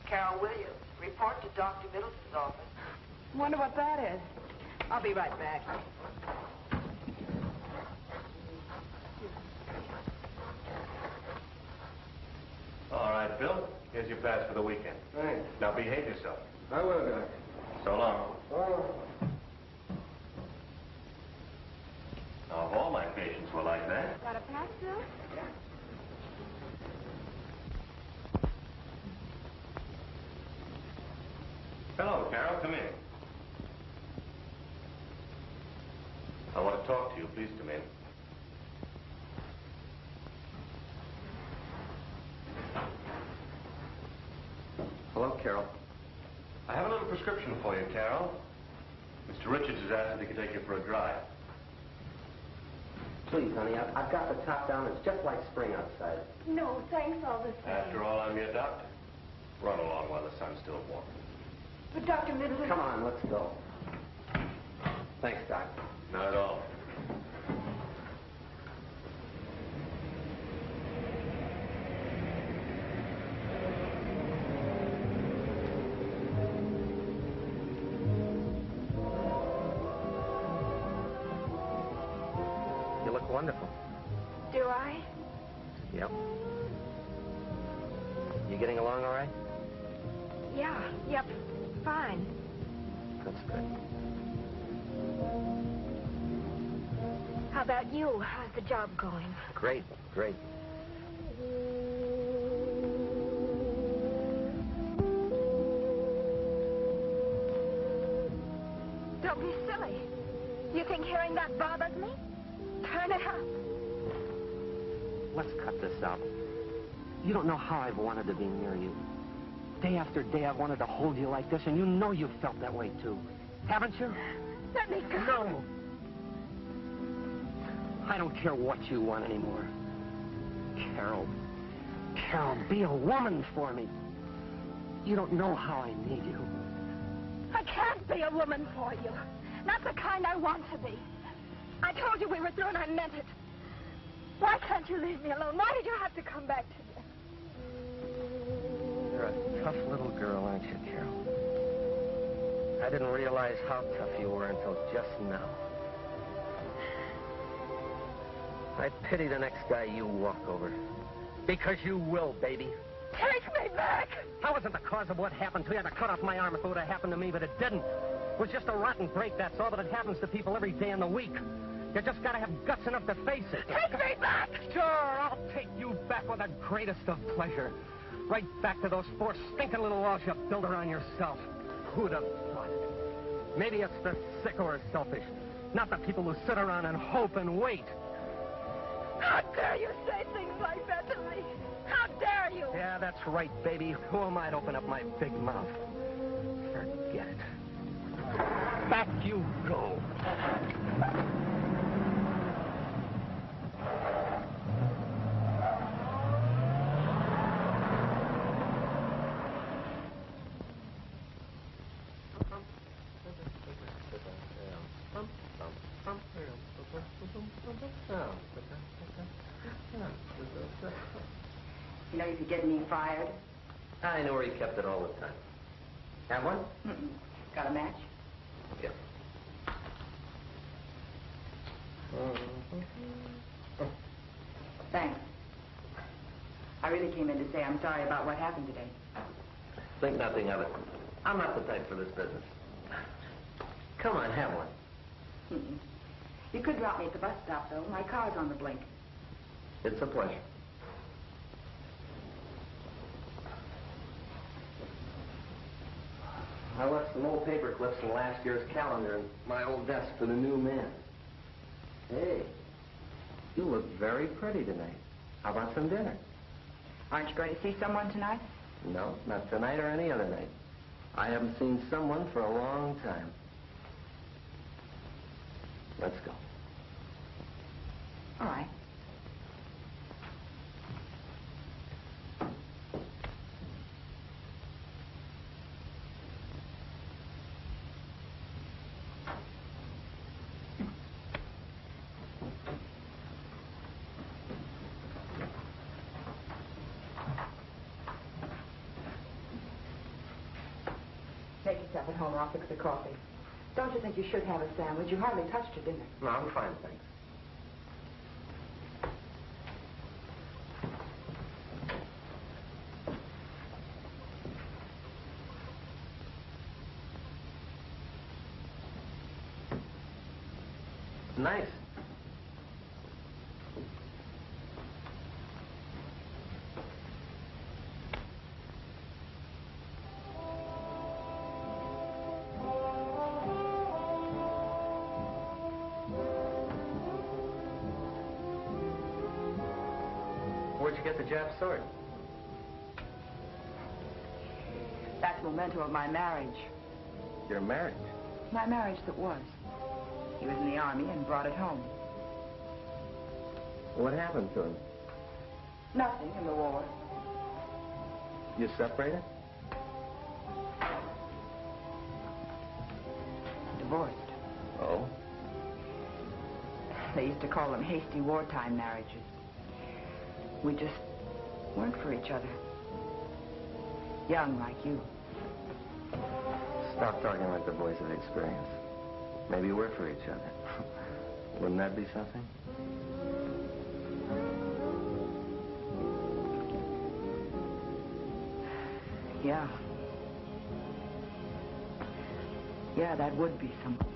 Carol Williams. Report to Dr. Middleton's office. Wonder what that is. I'll be right back. All right, Bill. Here's your pass for the weekend. Thanks. Now behave yourself. I will, Doc. So long. Oh. Now, if all my patients were like that. Got a pass, Bill? Hello, Carol. Come in. I want to talk to you. Please come in. Hello, Carol. I have a little prescription for you, Carol. Mr. Richards has asked if he could take you for a drive. Please, honey, I've got the top down. It's just like spring outside. No, thanks all the same. After all, I'm your doctor. Run along while the sun's still warm. But Dr. Middleton... Come on, let's go. Thanks, Doc. Not at all. You look wonderful. Do I? Yep. You getting along all right? Yeah, yep, fine. That's good. How about you? How's the job going? Great, great. Don't be silly. You think hearing that bothers me? Turn it up. Let's cut this out. You don't know how I've wanted to be near you. Day after day, I've wanted to hold you like this, and you know you've felt that way, too. Haven't you? Let me go. No. I don't care what you want anymore. Carol. Carol, be a woman for me. You don't know how I need you. I can't be a woman for you. Not the kind I want to be. I told you we were through and I meant it. Why can't you leave me alone? Why did you have to come back to me? You're a tough little girl, aren't you, Carol? I didn't realize how tough you were until just now. I pity the next guy you walk over. Because you will, baby. Take me back! I wasn't the cause of what happened to you. I had to cut off my arm if it would have happened to me, but it didn't. It was just a rotten break, that's all, but it happens to people every day in the week. You just gotta have guts enough to face it. Take me back! Sure, I'll take you back with the greatest of pleasure. Right back to those four stinking little walls you built around yourself. Who'd have thought it? Maybe it's the sick or selfish, not the people who sit around and hope and wait. How dare you say things like that to me? How dare you? Yeah, that's right, baby. Who am I to open up my big mouth? Forget it. Back you go. You know you could get me fired. I know where he kept it all the time. Have one? Mm-mm. Got a match? Yeah. Thanks. I really came in to say I'm sorry about what happened today. Think nothing of it. I'm not the type for this business. Come on, have one. Mm-mm. You could drop me at the bus stop, though. My car's on the blink. It's a pleasure. I left some old paper clips from last year's calendar in my old desk for the new man. Hey, you look very pretty tonight. How about some dinner? Aren't you going to see someone tonight? No, not tonight or any other night. I haven't seen someone for a long time. Let's go. All right. Make yourself at home or I'll fix the coffee. Don't you think you should have a sandwich? You hardly touched your dinner. No, I'm fine, thanks. Nice. Where'd you get the Jap sword? That's a memento of my marriage. Your marriage? My marriage that was. He was in the army and brought it home. What happened to him? Nothing in the war. You separated? Divorced. Oh? They used to call them hasty wartime marriages. We just weren't for each other. Young like you. Stop talking like the voice of experience. Maybe we're for each other. Wouldn't that be something? Yeah. Yeah, that would be something.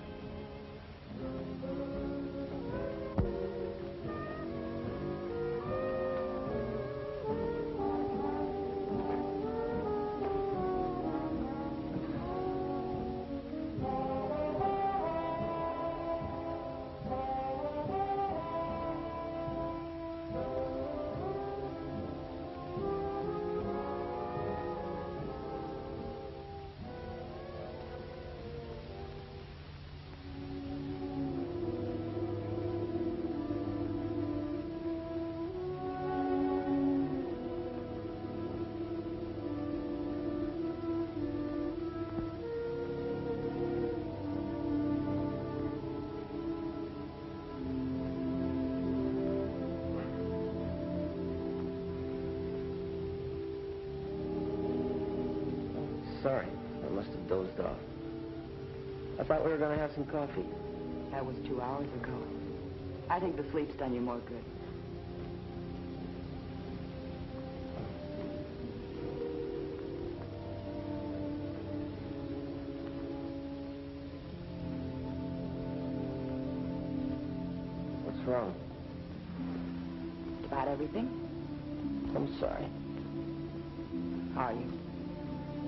Sorry, I must have dozed off. I thought we were going to have some coffee. That was 2 hours ago. I think the sleep's done you more good. What's wrong? About everything? I'm sorry. Are you?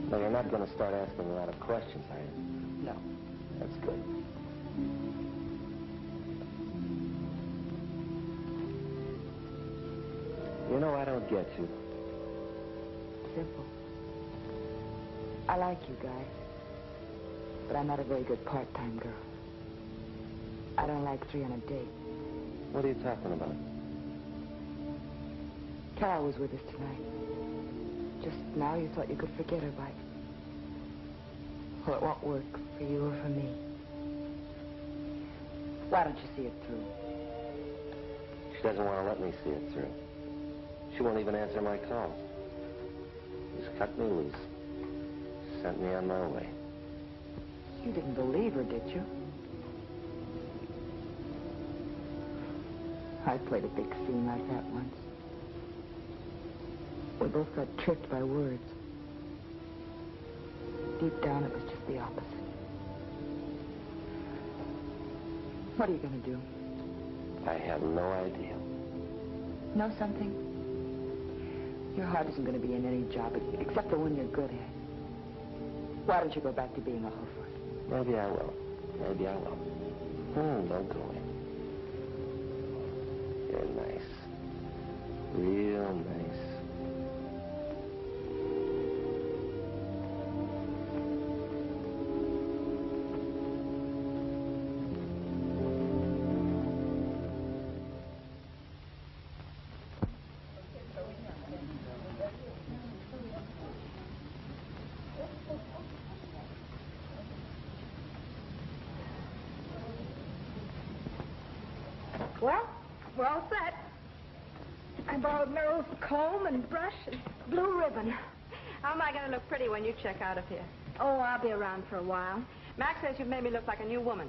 No, you're not going to start asking a lot of questions, are you? No. That's good. You know, I don't get you. Simple. I like you guys, but I'm not a very good part-time girl. I don't like 3 on a date. What are you talking about? Carol was with us tonight. Just now you thought you could forget her, but... Well, it won't work for you or for me. Why don't you see it through? She doesn't want to let me see it through. She won't even answer my calls. She's cut me loose. Sent me on my way. You didn't believe her, did you? I played a big scene like that once. We both got tricked by words. Deep down, it was just the opposite. What are you going to do? I have no idea. Know something? Your heart isn't going to be in any job except the one you're good at. Why don't you go back to being a hoofer? Maybe I will. Maybe I will. Don't go away. You're nice. Real nice. Well, we're all set. I borrowed Meryl's comb and brush and blue ribbon. How am I going to look pretty when you check out of here? Oh, I'll be around for a while. Max says you've made me look like a new woman.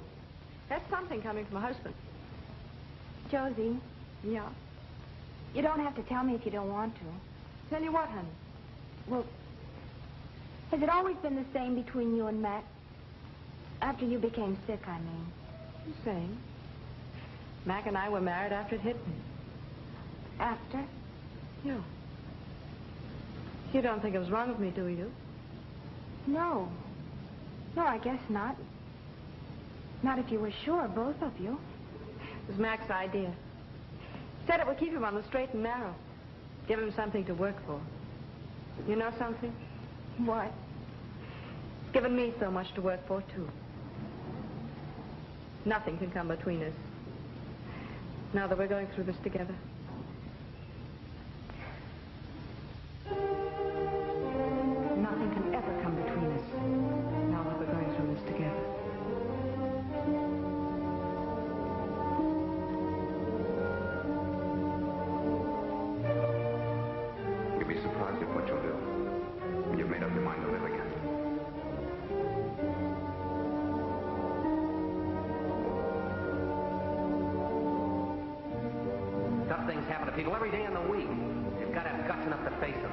That's something coming from a husband. Josie, Yeah. you don't have to tell me if you don't want to. Tell you what, honey? Well, has it always been the same between you and Mac? After you became sick, I mean. The same. Mac and I were married after it hit me. After? Yeah. You don't think it was wrong of me, do you? No. No, I guess not. Not if you were sure, both of you. It was Mac's idea. Said it would keep him on the straight and narrow. Give him something to work for. You know something? What? It's given me so much to work for, too. Nothing can come between us. Now that we're going through this together. Nothing can ever come between us. Now that we're going through this together. You'll be surprised at what you'll do when you've made up your mind to live again. Tough things happen to people every day in the week. You've got to have guts enough to face them.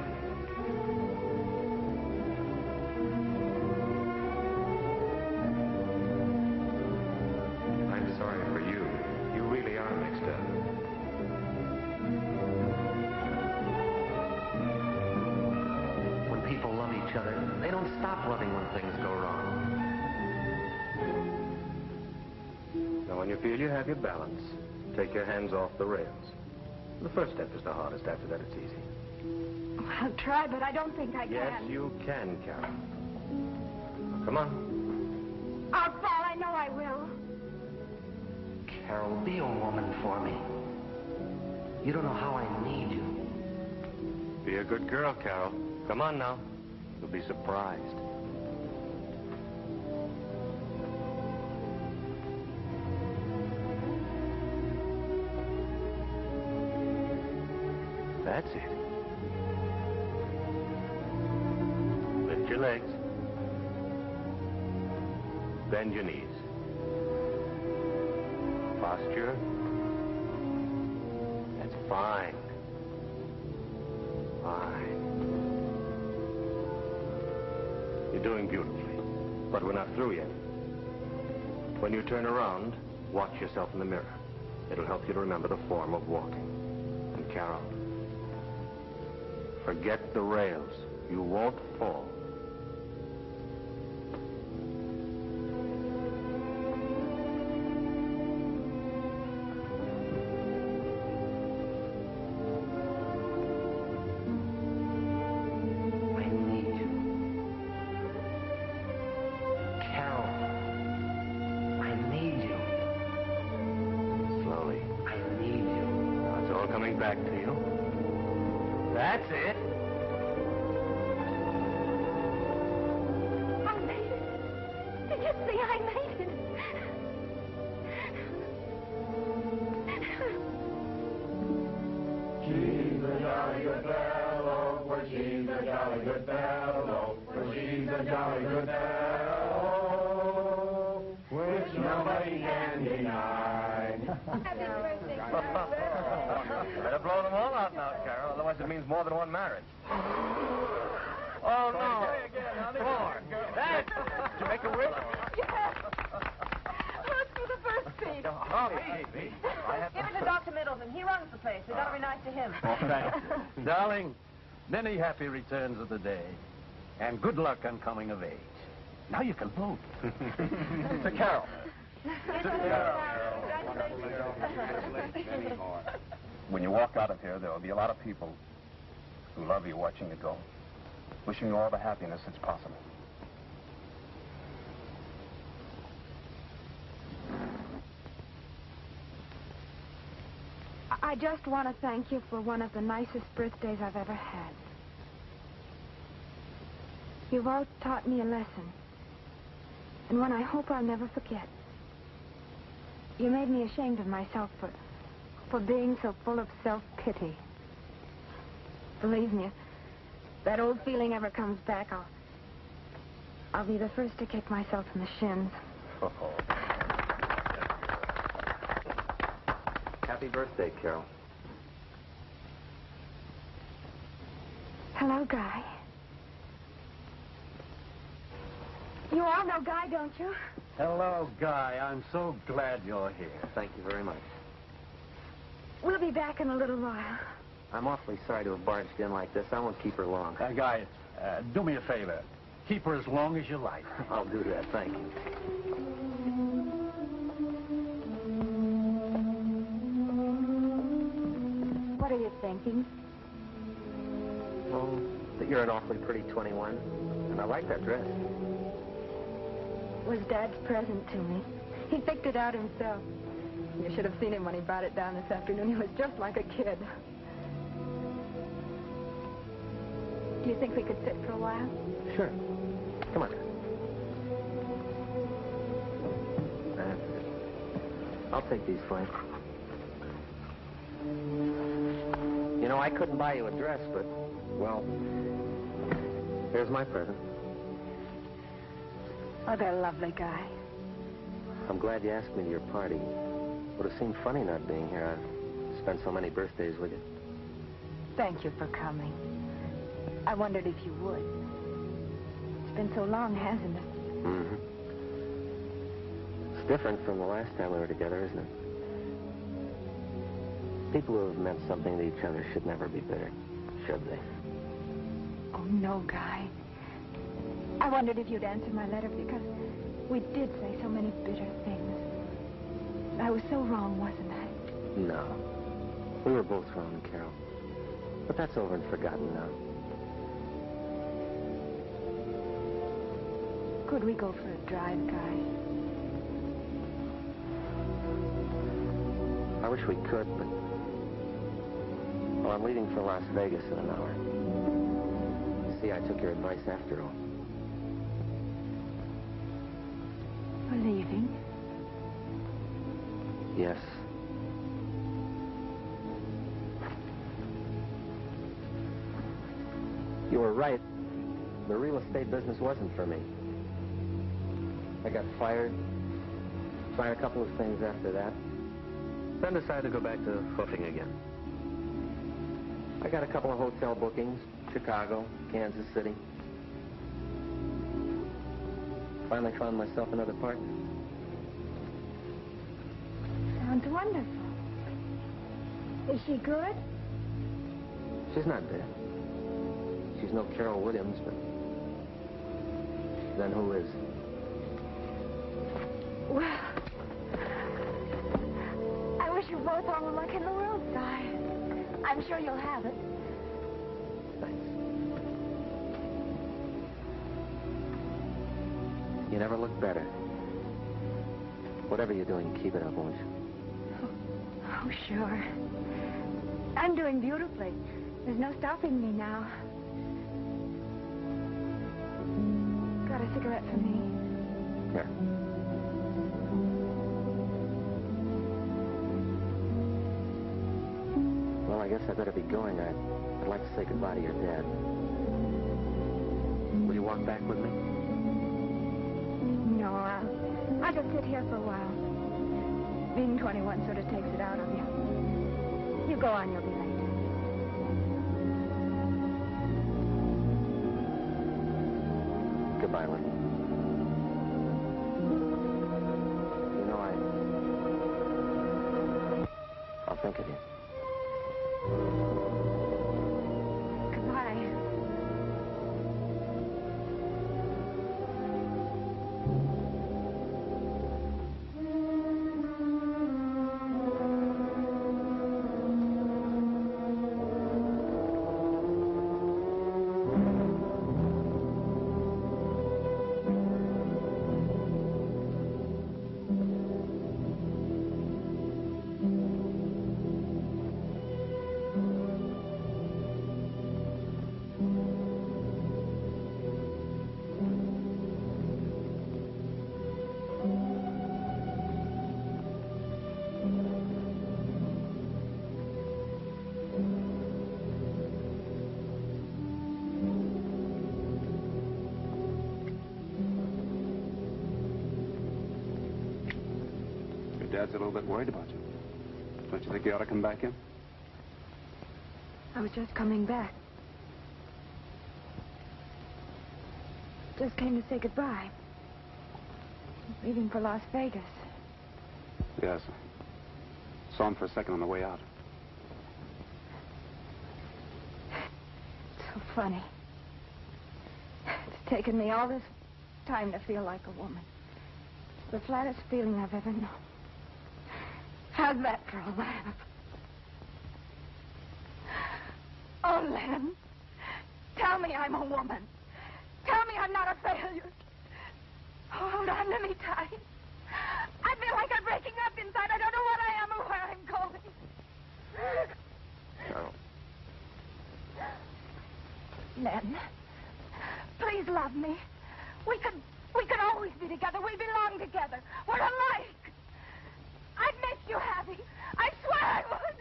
I'm sorry for you. You really are mixed up. When people love each other, they don't stop loving when things go wrong. Now, when you feel you have your balance, take your hands off the rails. The first step is the hardest. After that, it's easy. I'll try, but I don't think I can. Yes, you can, Carol. Now, come on. I'll fall. I know I will. Carol, be a woman for me. You don't know how I need you. Be a good girl, Carol. Come on now. You'll be surprised. That's it. Lift your legs. Bend your knees. Posture. That's fine. Fine. You're doing beautifully. But we're not through yet. When you turn around, watch yourself in the mirror. It'll help you to remember the form of walking. And Carol, forget the rails. You won't fall. I need you. Carol, I need you. Slowly. I need you. Now it's all coming back to you. That's it. I made it. Did you see I made it? for she's a jolly good fellow, for she's a jolly good fellow, which nobody can deny. Happy birthday, Better blow them all out now, Carol, otherwise it means more than one marriage. Oh, no. Come on. That. Did you make a wish? Yes. Let's do the first speech. Oh, me. Give it to Dr. Middleton. He runs the place. We gotta be nice to him. Oh, thanks. Darling, many happy returns of the day, and good luck on coming of age. Now you can vote. To Carol. When you walk out of here, there will be a lot of people who love you watching you go, wishing you all the happiness that's possible. I just want to thank you for one of the nicest birthdays I've ever had. You've all taught me a lesson, and one I hope I'll never forget. You made me ashamed of myself for being so full of self-pity. Believe me, if that old feeling ever comes back, I'll be the first to kick myself in the shins. Happy birthday, Carol. Hello, Guy. You all know Guy, don't you? Hello, Guy. I'm so glad you're here. Thank you very much. We'll be back in a little while. I'm awfully sorry to have barged in like this. I won't keep her long. Guy, do me a favor. Keep her as long as you like. I'll do that, thank you. What are you thinking? Well, that you're an awfully pretty 21, and I like that dress. It was Dad's present to me. He picked it out himself. You should have seen him when he brought it down this afternoon. He was just like a kid. Do you think we could sit for a while? Sure. Come on. That's it. I'll take these for you. You know, I couldn't buy you a dress, but, well, here's my present. Oh, they're lovely, Guy. I'm glad you asked me to your party. Would have seemed funny not being here. I've spent so many birthdays with you. Thank you for coming. I wondered if you would. It's been so long, hasn't it? Mm-hmm. It's different from the last time we were together, isn't it? People who have meant something to each other should never be bitter, should they? Oh, no, Guy. I wondered if you'd answer my letter because we did say so many bitter things. I was so wrong, wasn't I? No. We were both wrong, Carol. But that's over and forgotten now. Could we go for a drive, Guy? I wish we could, but... Well, I'm leaving for Las Vegas in an hour. See, I took your advice after all. We're leaving? Yes. You were right. The real estate business wasn't for me. I got fired. Tried a couple of things after that. Then decided to go back to hoofing again. I got a couple of hotel bookings. Chicago, Kansas City. Finally found myself another partner. Sounds wonderful. Is she good? She's not dead. She's no Carol Williams, but... Then who is? Well, I wish you both all the luck in the world, Guy. I'm sure you'll have it. Thanks. You never look better. Whatever you're doing, keep it up, won't you? Oh, sure. I'm doing beautifully. There's no stopping me now. Got a cigarette for me? Here. Well, I guess I better be going. I'd like to say goodbye to your dad. Will you walk back with me? No, I'll just sit here for a while. Being 21 sort of takes it out of you. You go on, you'll be late. Goodbye, Lynn. You know, I'll think of you. Goodbye. Dad's a little bit worried about you. Don't you think you ought to come back in? I was just coming back. Just came to say goodbye. Leaving for Las Vegas. Yes. Saw him for a second on the way out. So funny. It's taken me all this time to feel like a woman. The flattest feeling I've ever known. How's that for a laugh? Oh, Len, tell me I'm a woman. Tell me I'm not a failure. Hold on to me tight. I feel like I'm breaking up inside. I don't know what I am or where I'm going. Carol. Len, please love me. We could always be together. We belong together. We're alike. I'd make you happy. I swear I would.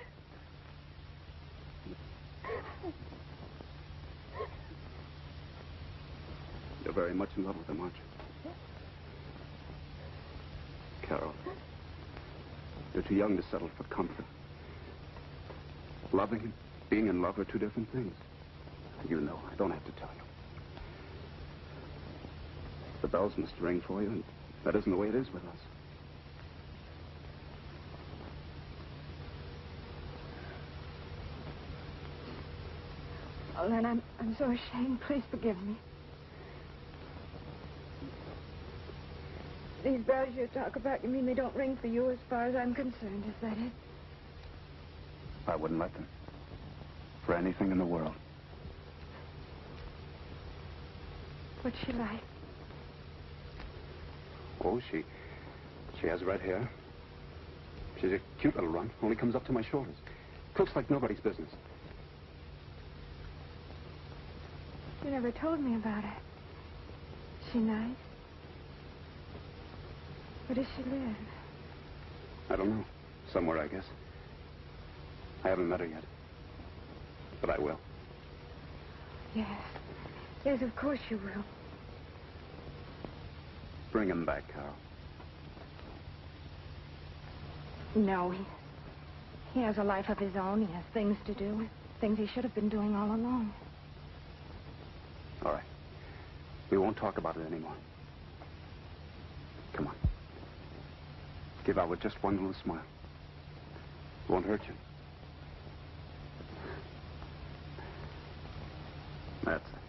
You're very much in love with him, aren't you? Carol, you're too young to settle for comfort. Loving him, being in love are two different things. You know, I don't have to tell you. The bells must ring for you, and that isn't the way it is with us. Oh, Len, I'm so ashamed. Please forgive me. These bells you talk about, you mean they don't ring for you as far as I'm concerned, is that it? I wouldn't let them. For anything in the world. What's she like? Oh, she has red hair. She's a cute little runt, only comes up to my shoulders. Cooks like nobody's business. You never told me about her. Is she nice? Where does she live? I don't know. Somewhere, I guess. I haven't met her yet. But I will. Yes. Yes, of course you will. Bring him back, Carol. No, he has a life of his own. He has things to do. Things he should have been doing all along. All right. We won't talk about it anymore. Come on. Give Albert just one little smile. It won't hurt you. That's it.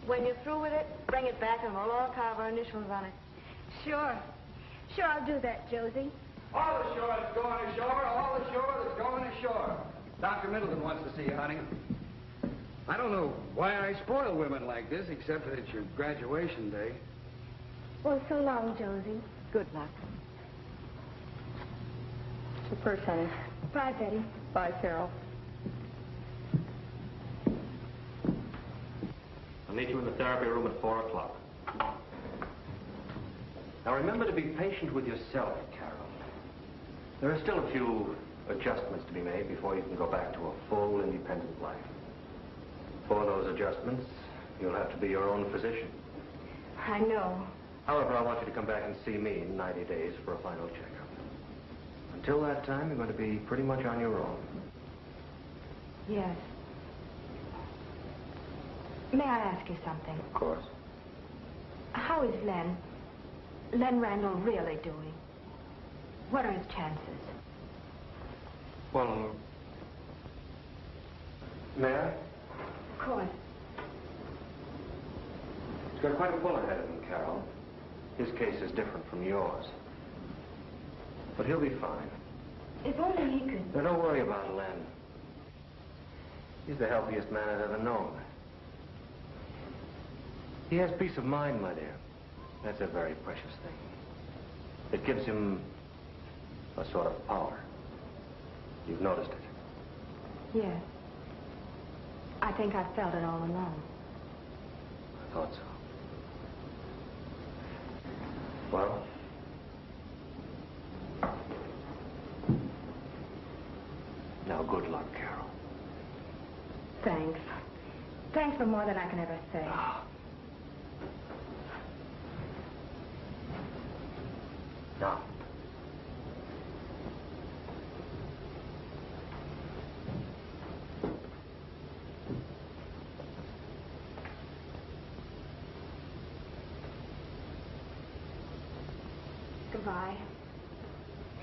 When you're through with it, bring it back and we'll all carve our initials on it. Sure. Sure, I'll do that, Josie. All ashore that's going ashore, all ashore that's going ashore. Dr. Middleton wants to see you, honey. I don't know why I spoil women like this, except that it's your graduation day. Well, so long, Josie. Good luck. Your purse, honey. Bye, Betty. Bye, Carol. I'll meet you in the therapy room at 4 o'clock. Now remember to be patient with yourself, Carol. There are still a few adjustments to be made before you can go back to a full, independent life. For those adjustments, you'll have to be your own physician. I know. However, I want you to come back and see me in 90 days for a final checkup. Until that time, you're going to be pretty much on your own. Yes. May I ask you something? Of course. How is Len Randall really doing? What are his chances? Well, may I? Of course. He's got quite a pull ahead of him, Carol. His case is different from yours. But he'll be fine. If only he could... Now, don't worry about Len. He's the healthiest man I've ever known. He has peace of mind, my dear. That's a very precious thing. It gives him a sort of power. You've noticed it. Yes. I think I've felt it all along. I thought so. Well? Now, good luck, Carol. Thanks. Thanks for more than I can ever say. Now. Goodbye.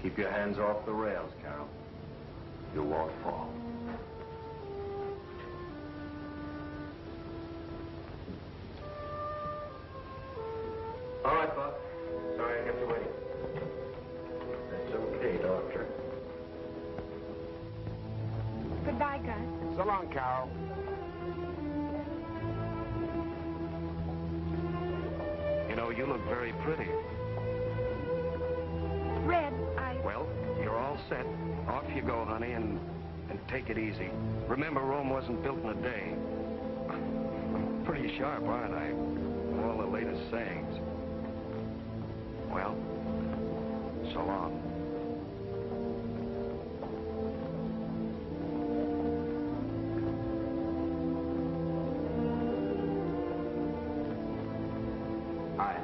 Keep your hands off the rails, Carol. You won't fall. All right, Buck. Sorry I kept you waiting. That's okay, Doctor. Goodbye, Gus. So long, Carol. You know, you look very pretty. Red, Well, you're all set. Off you go, honey, and take it easy. Remember, Rome wasn't built in a day. I'm pretty sharp, aren't I? All the latest sayings. Well, so long. Hi.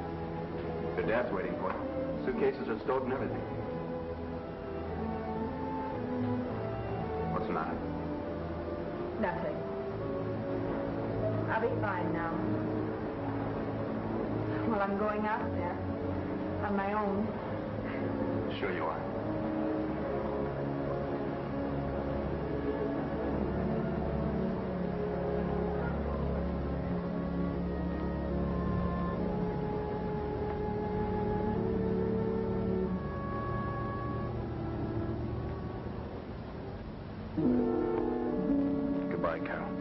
Your dad's waiting for you. Suitcases are stowed and everything. What's the matter? nothing. I'll be fine now. Well, I'm going out there on my own. Sure you are. Goodbye, Carol.